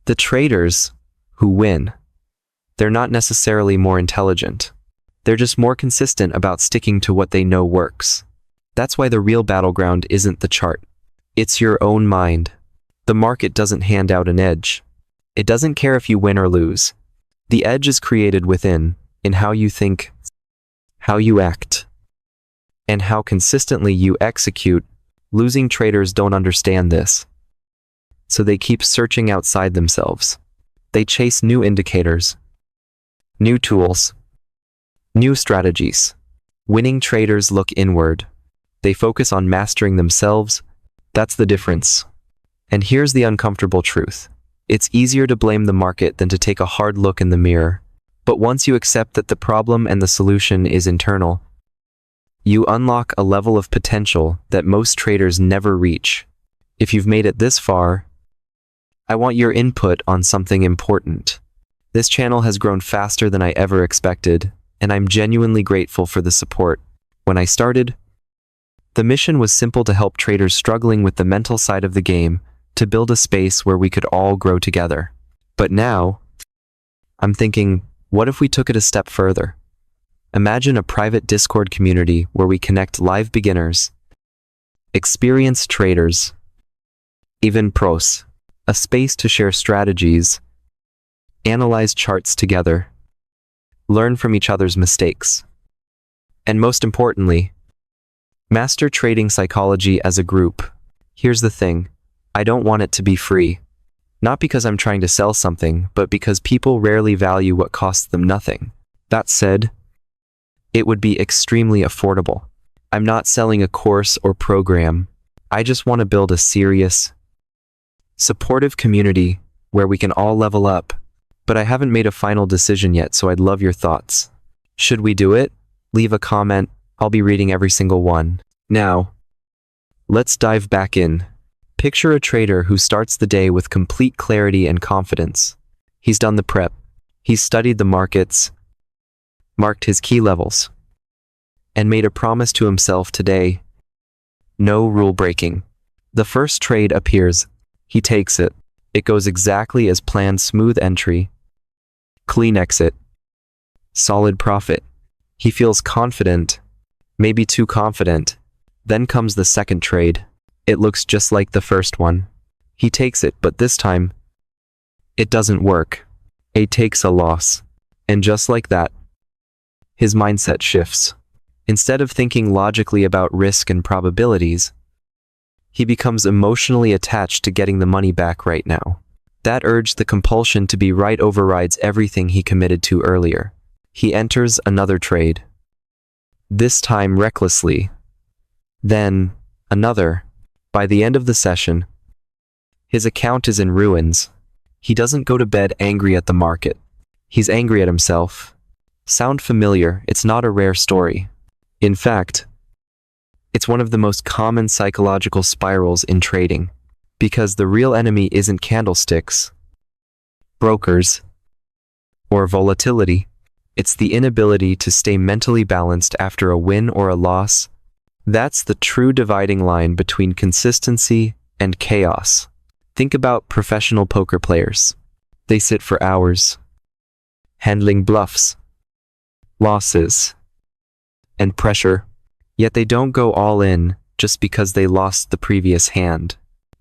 The traders who win, they're not necessarily more intelligent. They're just more consistent about sticking to what they know works. That's why the real battleground isn't the chart. It's your own mind. The market doesn't hand out an edge. It doesn't care if you win or lose. The edge is created within, in how you think, how you act, and how consistently you execute. Losing traders don't understand this, so they keep searching outside themselves. They chase new indicators, new tools, new strategies. Winning traders look inward. They focus on mastering themselves. That's the difference. And here's the uncomfortable truth. It's easier to blame the market than to take a hard look in the mirror. But once you accept that the problem and the solution is internal, you unlock a level of potential that most traders never reach. If you've made it this far, I want your input on something important. This channel has grown faster than I ever expected, and I'm genuinely grateful for the support. When I started, the mission was simple: to help traders struggling with the mental side of the game, to build a space where we could all grow together. But now, I'm thinking, what if we took it a step further? Imagine a private Discord community where we connect live beginners, experienced traders, even pros. A space to share strategies, analyze charts together, learn from each other's mistakes, and most importantly, master trading psychology as a group. Here's the thing, I don't want it to be free. Not because I'm trying to sell something, but because people rarely value what costs them nothing. That said, it would be extremely affordable. I'm not selling a course or program. I just want to build a serious, supportive community where we can all level up. But I haven't made a final decision yet, so I'd love your thoughts. Should we do it? Leave a comment. I'll be reading every single one. Now, let's dive back in. Picture a trader who starts the day with complete clarity and confidence. He's done the prep. He's studied the markets, marked his key levels, and made a promise to himself today: no rule breaking. The first trade appears. He takes it. It goes exactly as planned: smooth entry, clean exit, solid profit. He feels confident, maybe too confident. Then comes the second trade. It looks just like the first one. He takes it, but this time, it doesn't work. He takes a loss. And just like that, his mindset shifts. Instead of thinking logically about risk and probabilities, he becomes emotionally attached to getting the money back right now. That urge, the compulsion to be right, overrides everything he committed to earlier. He enters another trade. This time recklessly. Then, another. By the end of the session, his account is in ruins. He doesn't go to bed angry at the market. He's angry at himself. Sound familiar? It's not a rare story. In fact, it's one of the most common psychological spirals in trading, because the real enemy isn't candlesticks, brokers, or volatility. It's the inability to stay mentally balanced after a win or a loss. That's the true dividing line between consistency and chaos. Think about professional poker players. They sit for hours, handling bluffs, losses, and pressure. Yet they don't go all in just because they lost the previous hand.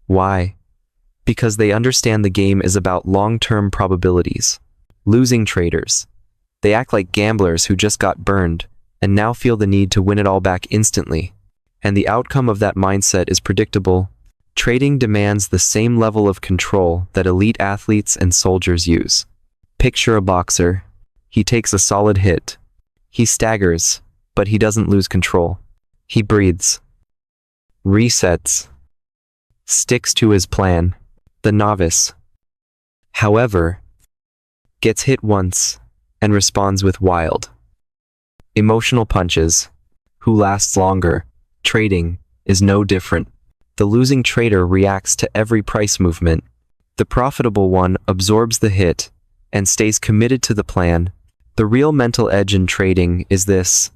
Why? Because they understand the game is about long-term probabilities. Losing traders, they act like gamblers who just got burned and now feel the need to win it all back instantly. And the outcome of that mindset is predictable. Trading demands the same level of control that elite athletes and soldiers use. Picture a boxer. He takes a solid hit. He staggers, but he doesn't lose control. He breathes, resets, sticks to his plan. The novice, however, gets hit once and responds with wild, emotional punches. Who lasts longer? Trading is no different. The losing trader reacts to every price movement. The profitable one absorbs the hit and stays committed to the plan. The real mental edge in trading is this: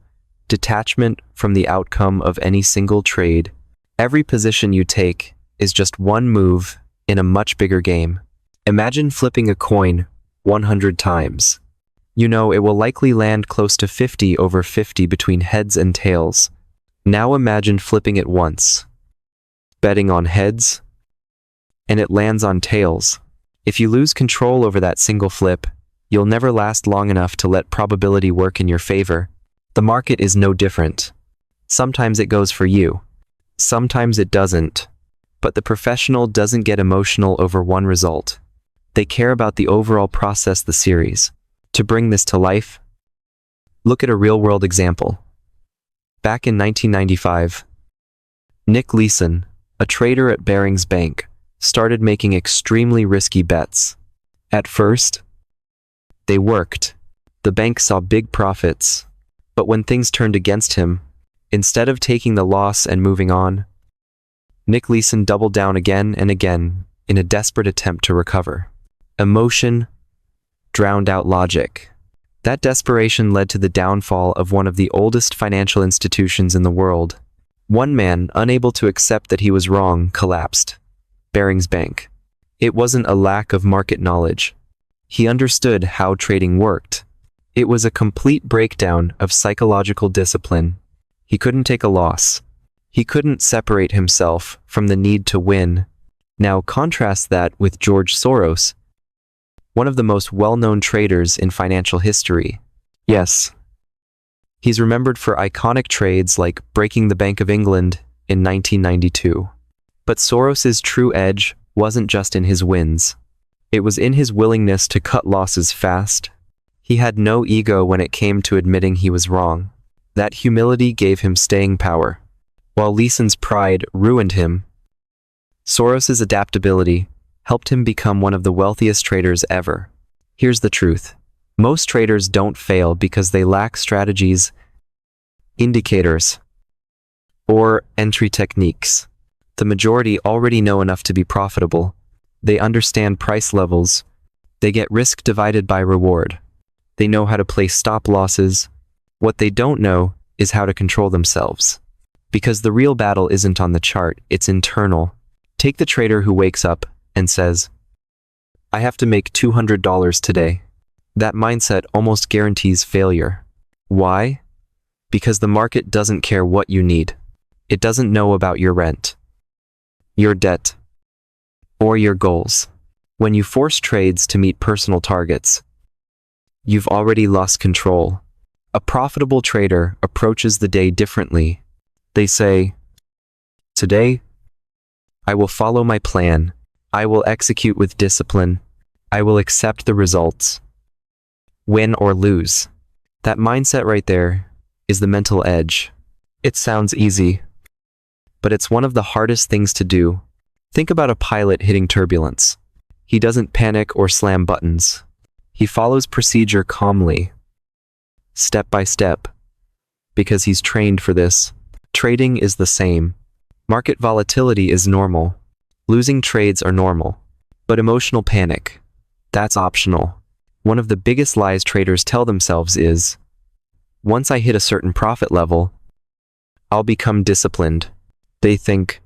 detachment from the outcome of any single trade. Every position you take is just one move in a much bigger game. Imagine flipping a coin 100 times. You know it will likely land close to 50 over 50 between heads and tails. Now imagine flipping it once, betting on heads, and it lands on tails. If you lose control over that single flip, you'll never last long enough to let probability work in your favor. The market is no different. Sometimes it goes for you. Sometimes it doesn't. But the professional doesn't get emotional over one result. They care about the overall process, the series. To bring this to life, look at a real-world example. Back in 1995, Nick Leeson, a trader at Barings Bank, started making extremely risky bets. At first, they worked. The bank saw big profits. But when things turned against him, instead of taking the loss and moving on, Nick Leeson doubled down again and again in a desperate attempt to recover. Emotion drowned out logic. That desperation led to the downfall of one of the oldest financial institutions in the world. One man, unable to accept that he was wrong, collapsed. Barings Bank. It wasn't a lack of market knowledge. He understood how trading worked. It was a complete breakdown of psychological discipline. He couldn't take a loss. He couldn't separate himself from the need to win. Now contrast that with George Soros, one of the most well-known traders in financial history. Yes, he's remembered for iconic trades like breaking the Bank of England in 1992. But Soros's true edge wasn't just in his wins. It was in his willingness to cut losses fast. He had no ego when it came to admitting he was wrong. That humility gave him staying power. While Leeson's pride ruined him, Soros's adaptability helped him become one of the wealthiest traders ever. Here's the truth. Most traders don't fail because they lack strategies, indicators, or entry techniques. The majority already know enough to be profitable. They understand price levels. They get risk divided by reward. They know how to place stop losses. What they don't know is how to control themselves. Because the real battle isn't on the chart, it's internal. Take the trader who wakes up and says, "I have to make $200 today." That mindset almost guarantees failure. Why? Because the market doesn't care what you need. It doesn't know about your rent, your debt, or your goals. When you force trades to meet personal targets, you've already lost control. A profitable trader approaches the day differently. They say, "Today, I will follow my plan. I will execute with discipline. I will accept the results. Win or lose." That mindset right there is the mental edge. It sounds easy, but it's one of the hardest things to do. Think about a pilot hitting turbulence. He doesn't panic or slam buttons. He follows procedure calmly, step by step, because he's trained for this. Trading is the same. Market volatility is normal. Losing trades are normal. But emotional panic, that's optional. One of the biggest lies traders tell themselves is, "Once I hit a certain profit level, I'll become disciplined." They think,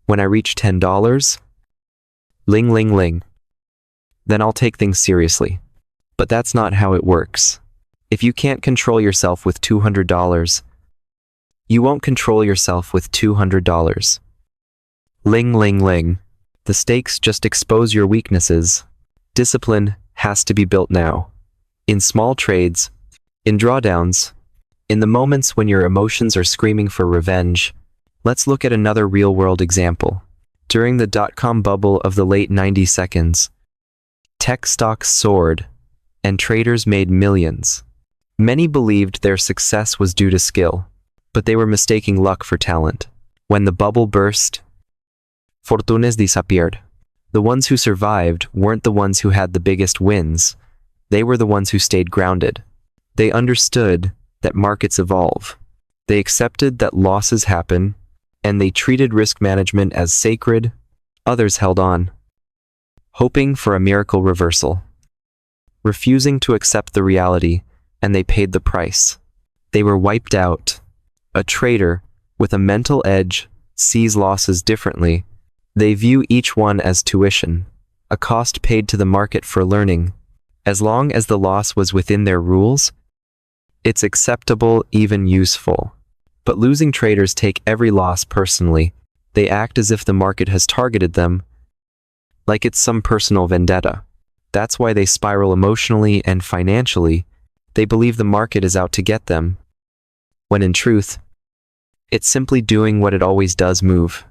"When I reach $10, ling ling ling, then I'll take things seriously." But that's not how it works. If you can't control yourself with $200, you won't control yourself with $200. Ling ling ling. The stakes just expose your weaknesses. Discipline has to be built now. In small trades, in drawdowns, in the moments when your emotions are screaming for revenge. Let's look at another real-world example. During the dot-com bubble of the late 90s, tech stocks soared, and traders made millions. Many believed their success was due to skill, but they were mistaking luck for talent. When the bubble burst, fortunas disappeared. The ones who survived weren't the ones who had the biggest wins. They were the ones who stayed grounded. They understood that markets evolve. They accepted that losses happen, and they treated risk management as sacred. Others held on, hoping for a miracle reversal, refusing to accept the reality, and they paid the price. They were wiped out. A trader with a mental edge sees losses differently. They view each one as tuition, a cost paid to the market for learning. As long as the loss was within their rules, it's acceptable, even useful. But losing traders take every loss personally. They act as if the market has targeted them, like it's some personal vendetta. That's why they spiral emotionally and financially. They believe the market is out to get them, when in truth, it's simply doing what it always does: move.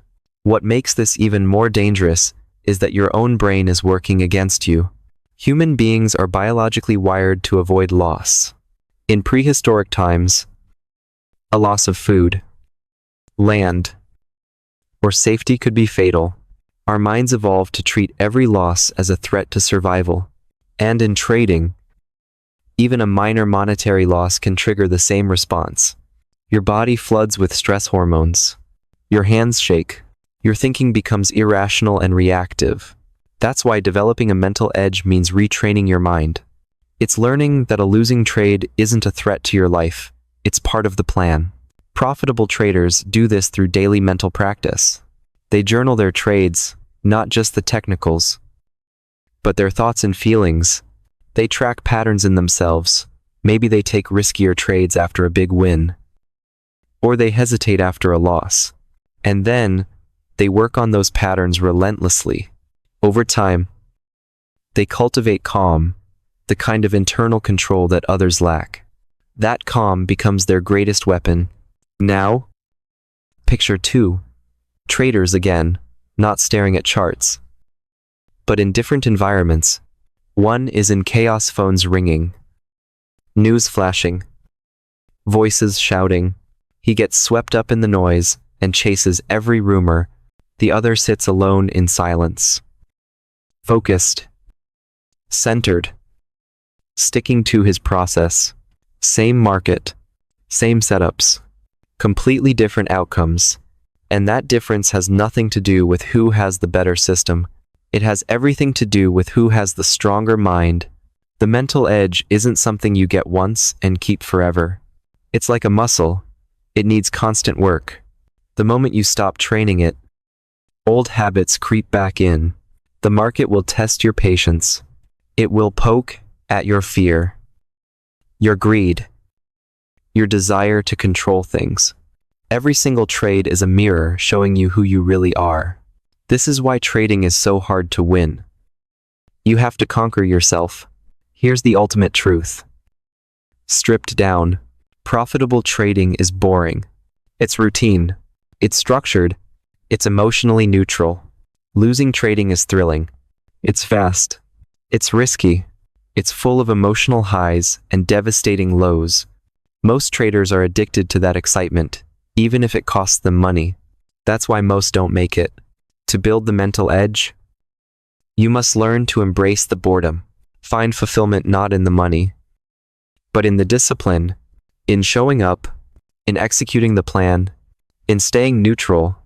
What makes this even more dangerous is that your own brain is working against you. Human beings are biologically wired to avoid loss. In prehistoric times, a loss of food, land, or safety could be fatal. Our minds evolved to treat every loss as a threat to survival. And in trading, even a minor monetary loss can trigger the same response. Your body floods with stress hormones. Your hands shake. Your thinking becomes irrational and reactive. That's why developing a mental edge means retraining your mind. It's learning that a losing trade isn't a threat to your life. It's part of the plan. Profitable traders do this through daily mental practice. They journal their trades, not just the technicals, but their thoughts and feelings. They track patterns in themselves. Maybe they take riskier trades after a big win, or they hesitate after a loss. And then, they work on those patterns relentlessly. Over time, they cultivate calm, the kind of internal control that others lack. That calm becomes their greatest weapon. Now, picture two traders again, not staring at charts, but in different environments. One is in chaos, phones ringing, news flashing, voices shouting. He gets swept up in the noise and chases every rumor. The other sits alone in silence, focused, centered, sticking to his process. Same market, same setups, completely different outcomes. And that difference has nothing to do with who has the better system. It has everything to do with who has the stronger mind. The mental edge isn't something you get once and keep forever. It's like a muscle. It needs constant work. The moment you stop training it, old habits creep back in. The market will test your patience. It will poke at your fear, your greed, your desire to control things. Every single trade is a mirror showing you who you really are. This is why trading is so hard to win. You have to conquer yourself. Here's the ultimate truth. Stripped down, profitable trading is boring. It's routine. It's structured. It's emotionally neutral. Losing trading is thrilling. It's fast. It's risky. It's full of emotional highs and devastating lows. Most traders are addicted to that excitement, even if it costs them money. That's why most don't make it. To build the mental edge, you must learn to embrace the boredom. Find fulfillment not in the money, but in the discipline, in showing up, in executing the plan, in staying neutral.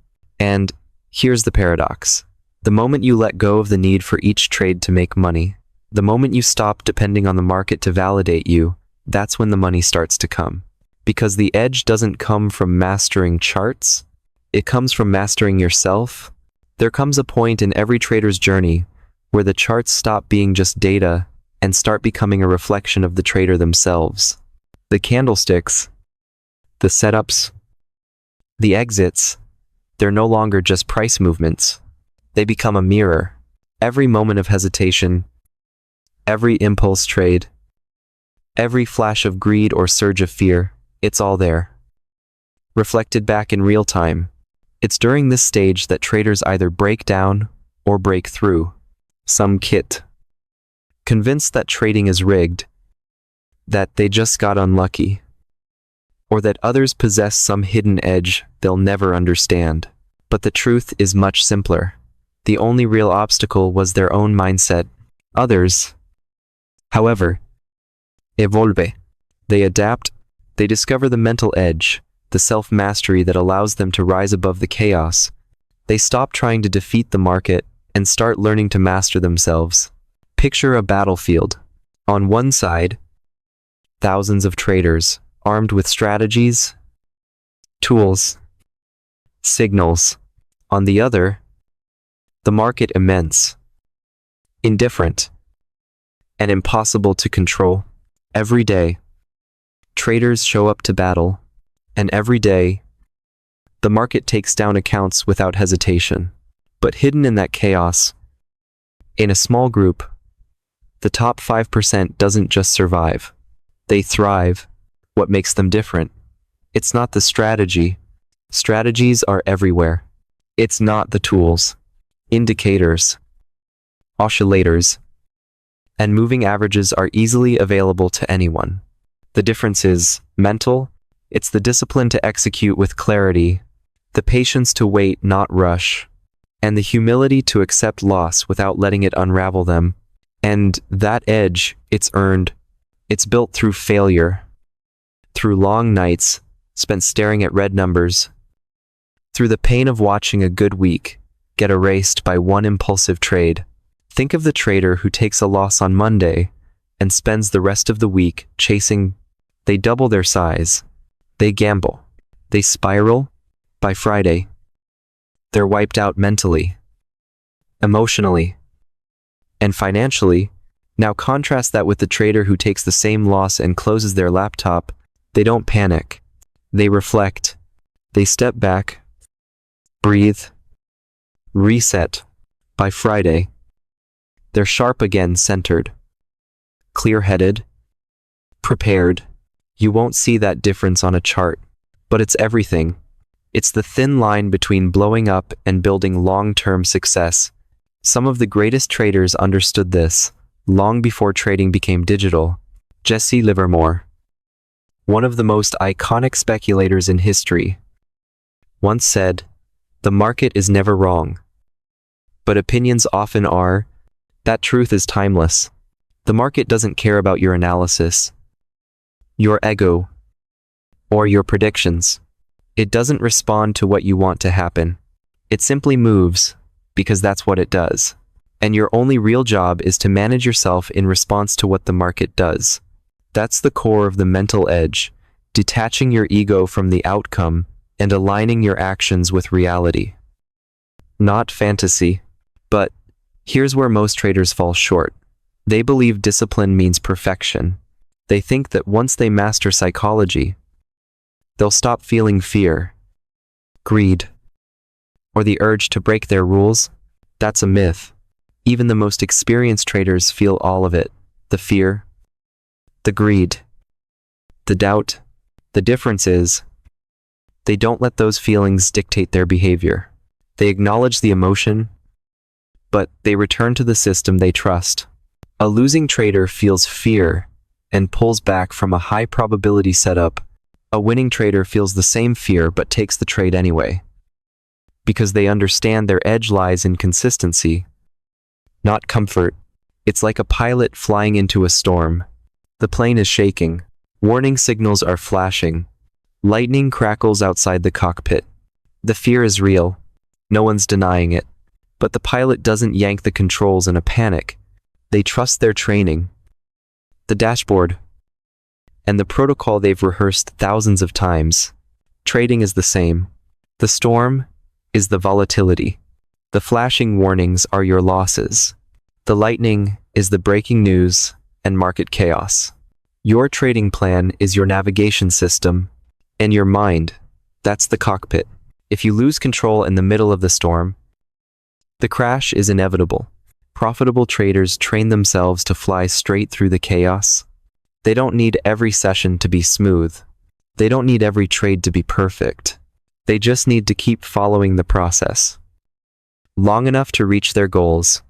And here's the paradox. The moment you let go of the need for each trade to make money, the moment you stop depending on the market to validate you, that's when the money starts to come. Because the edge doesn't come from mastering charts, it comes from mastering yourself. There comes a point in every trader's journey where the charts stop being just data and start becoming a reflection of the trader themselves. The candlesticks, the setups, the exits, they're no longer just price movements. They become a mirror. Every moment of hesitation, every impulse trade, every flash of greed or surge of fear, it's all there, reflected back in real time. It's during this stage that traders either break down or break through. Some quit, convinced that trading is rigged, that they just got unlucky, or that others possess some hidden edge they'll never understand. But the truth is much simpler. The only real obstacle was their own mindset. Others, however, evolve. They adapt. They discover the mental edge, the self-mastery that allows them to rise above the chaos. They stop trying to defeat the market and start learning to master themselves. Picture a battlefield. On one side, thousands of traders, armed with strategies, tools, signals. On the other, the market immense, indifferent, and impossible to control. Every day, traders show up to battle, and every day, the market takes down accounts without hesitation. But hidden in that chaos, in a small group, the top 5% doesn't just survive. They thrive. What makes them different? It's not the strategy. Strategies are everywhere. It's not the tools, indicators, oscillators, and moving averages are easily available to anyone. The difference is mental. It's the discipline to execute with clarity, the patience to wait, not rush, and the humility to accept loss without letting it unravel them. And that edge, it's earned. It's built through failure, through long nights spent staring at red numbers, through the pain of watching a good week get erased by one impulsive trade, Think of the trader who takes a loss on Monday and spends the rest of the week chasing. They double their size. They gamble. They spiral. By Friday, they're wiped out mentally, emotionally, and financially. Now contrast that with the trader who takes the same loss and closes their laptop. They don't panic. They reflect. They step back, breathe, reset. By Friday, they're sharp again, centered, clear-headed, prepared. You won't see that difference on a chart, but it's everything. It's the thin line between blowing up and building long-term success. Some of the greatest traders understood this long before trading became digital. Jesse Livermore, one of the most iconic speculators in history, once said, "The market is never wrong, but opinions often are." That truth is timeless. The market doesn't care about your analysis, your ego, or your predictions. It doesn't respond to what you want to happen. It simply moves, because that's what it does. And your only real job is to manage yourself in response to what the market does. That's the core of the mental edge, detaching your ego from the outcome and aligning your actions with reality. Not fantasy. But here's where most traders fall short. They believe discipline means perfection. They think that once they master psychology, they'll stop feeling fear, greed, or the urge to break their rules. That's a myth. Even the most experienced traders feel all of it. The fear, the greed, the doubt. The difference is, they don't let those feelings dictate their behavior. They acknowledge the emotion, but they return to the system they trust. A losing trader feels fear and pulls back from a high-probability setup. A winning trader feels the same fear but takes the trade anyway, because they understand their edge lies in consistency, not comfort. It's like a pilot flying into a storm. The plane is shaking. Warning signals are flashing. Lightning crackles outside the cockpit. The fear is real. No one's denying it. But the pilot doesn't yank the controls in a panic. They trust their training, the dashboard, and the protocol they've rehearsed thousands of times. Trading is the same. The storm is the volatility. The flashing warnings are your losses. The lightning is the breaking news and market chaos. Your trading plan is your navigation system, and your mind, that's the cockpit. If you lose control in the middle of the storm, the crash is inevitable. Profitable traders train themselves to fly straight through the chaos. They don't need every session to be smooth. They don't need every trade to be perfect. They just need to keep following the process long enough to reach their goals.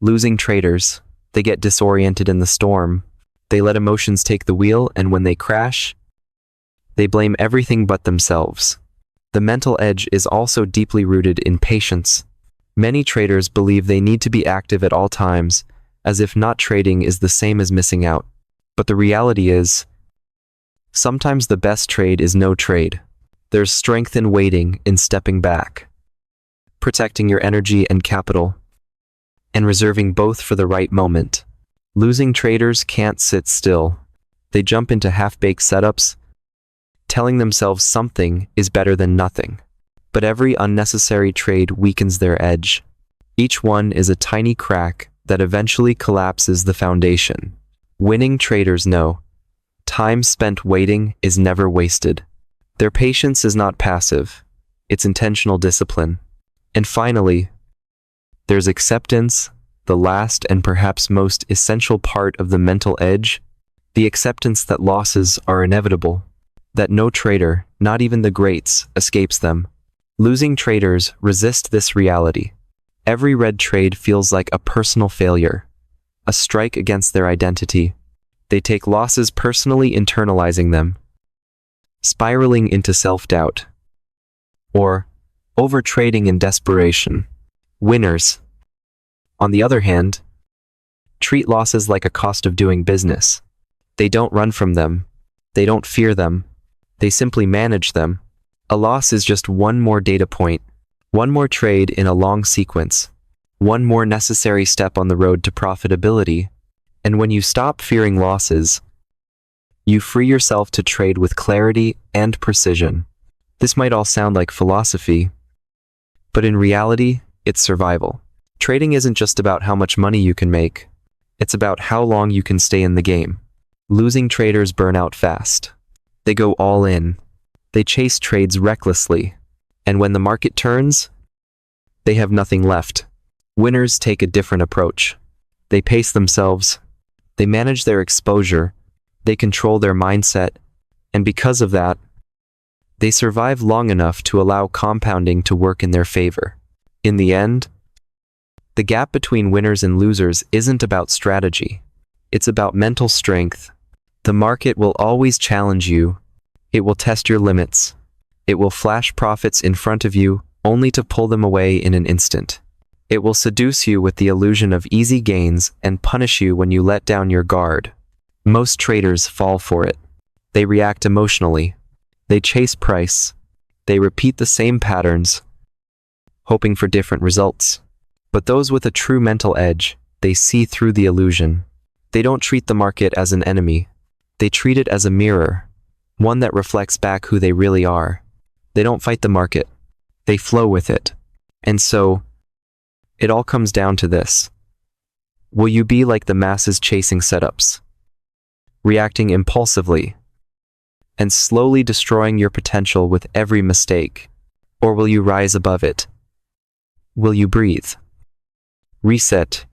Losing traders, they get disoriented in the storm. They let emotions take the wheel, and when they crash, they blame everything but themselves. The mental edge is also deeply rooted in patience. Many traders believe they need to be active at all times, as if not trading is the same as missing out. But the reality is, sometimes the best trade is no trade. There's strength in waiting, in stepping back, protecting your energy and capital, and reserving both for the right moment. Losing traders can't sit still. They jump into half-baked setups, telling themselves something is better than nothing. But every unnecessary trade weakens their edge. Each one is a tiny crack that eventually collapses the foundation. Winning traders know time spent waiting is never wasted. Their patience is not passive, it's intentional discipline. And finally, there's acceptance, the last and perhaps most essential part of the mental edge, the acceptance that losses are inevitable, that no trader, not even the greats, escapes them. Losing traders resist this reality. Every red trade feels like a personal failure, a strike against their identity. They take losses personally, internalizing them, spiraling into self-doubt, or overtrading in desperation. Winners, on the other hand, treat losses like a cost of doing business. They don't run from them. They don't fear them. They simply manage them. A loss is just one more data point, one more trade in a long sequence. one more necessary step on the road to profitability. And when you stop fearing losses, you free yourself to trade with clarity and precision. This might all sound like philosophy, but in reality, it's survival. Trading isn't just about how much money you can make. It's about how long you can stay in the game. Losing traders burn out fast. They go all in. They chase trades recklessly. And when the market turns, they have nothing left. Winners take a different approach. They pace themselves. They manage their exposure. They control their mindset. And because of that, they survive long enough to allow compounding to work in their favor. In the end, the gap between winners and losers isn't about strategy. It's about mental strength. The market will always challenge you. It will test your limits. It will flash profits in front of you, only to pull them away in an instant. It will seduce you with the illusion of easy gains and punish you when you let down your guard. Most traders fall for it. They react emotionally. They chase price. They repeat the same patterns, hoping for different results. But those with a true mental edge, they see through the illusion. They don't treat the market as an enemy. They treat it as a mirror, one that reflects back who they really are. They don't fight the market. They flow with it. And so, it all comes down to this. Will you be like the masses chasing setups, reacting impulsively, and slowly destroying your potential with every mistake? Or will you rise above it? Will you breathe, reset,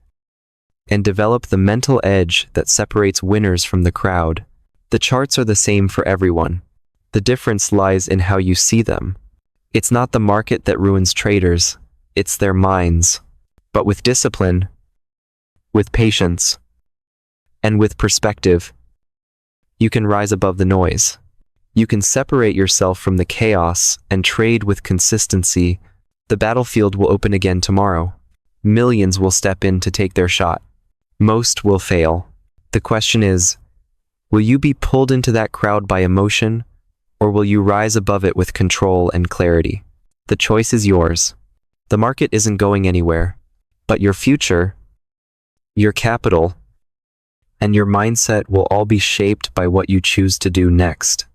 and develop the mental edge that separates winners from the crowd? The charts are the same for everyone. The difference lies in how you see them. It's not the market that ruins traders, it's their minds. But with discipline, with patience, and with perspective, you can rise above the noise. You can separate yourself from the chaos and trade with consistency. The battlefield will open again tomorrow. Millions will step in to take their shot. Most will fail. The question is, will you be pulled into that crowd by emotion, or will you rise above it with control and clarity? The choice is yours. The market isn't going anywhere, but your future, your capital, and your mindset will all be shaped by what you choose to do next.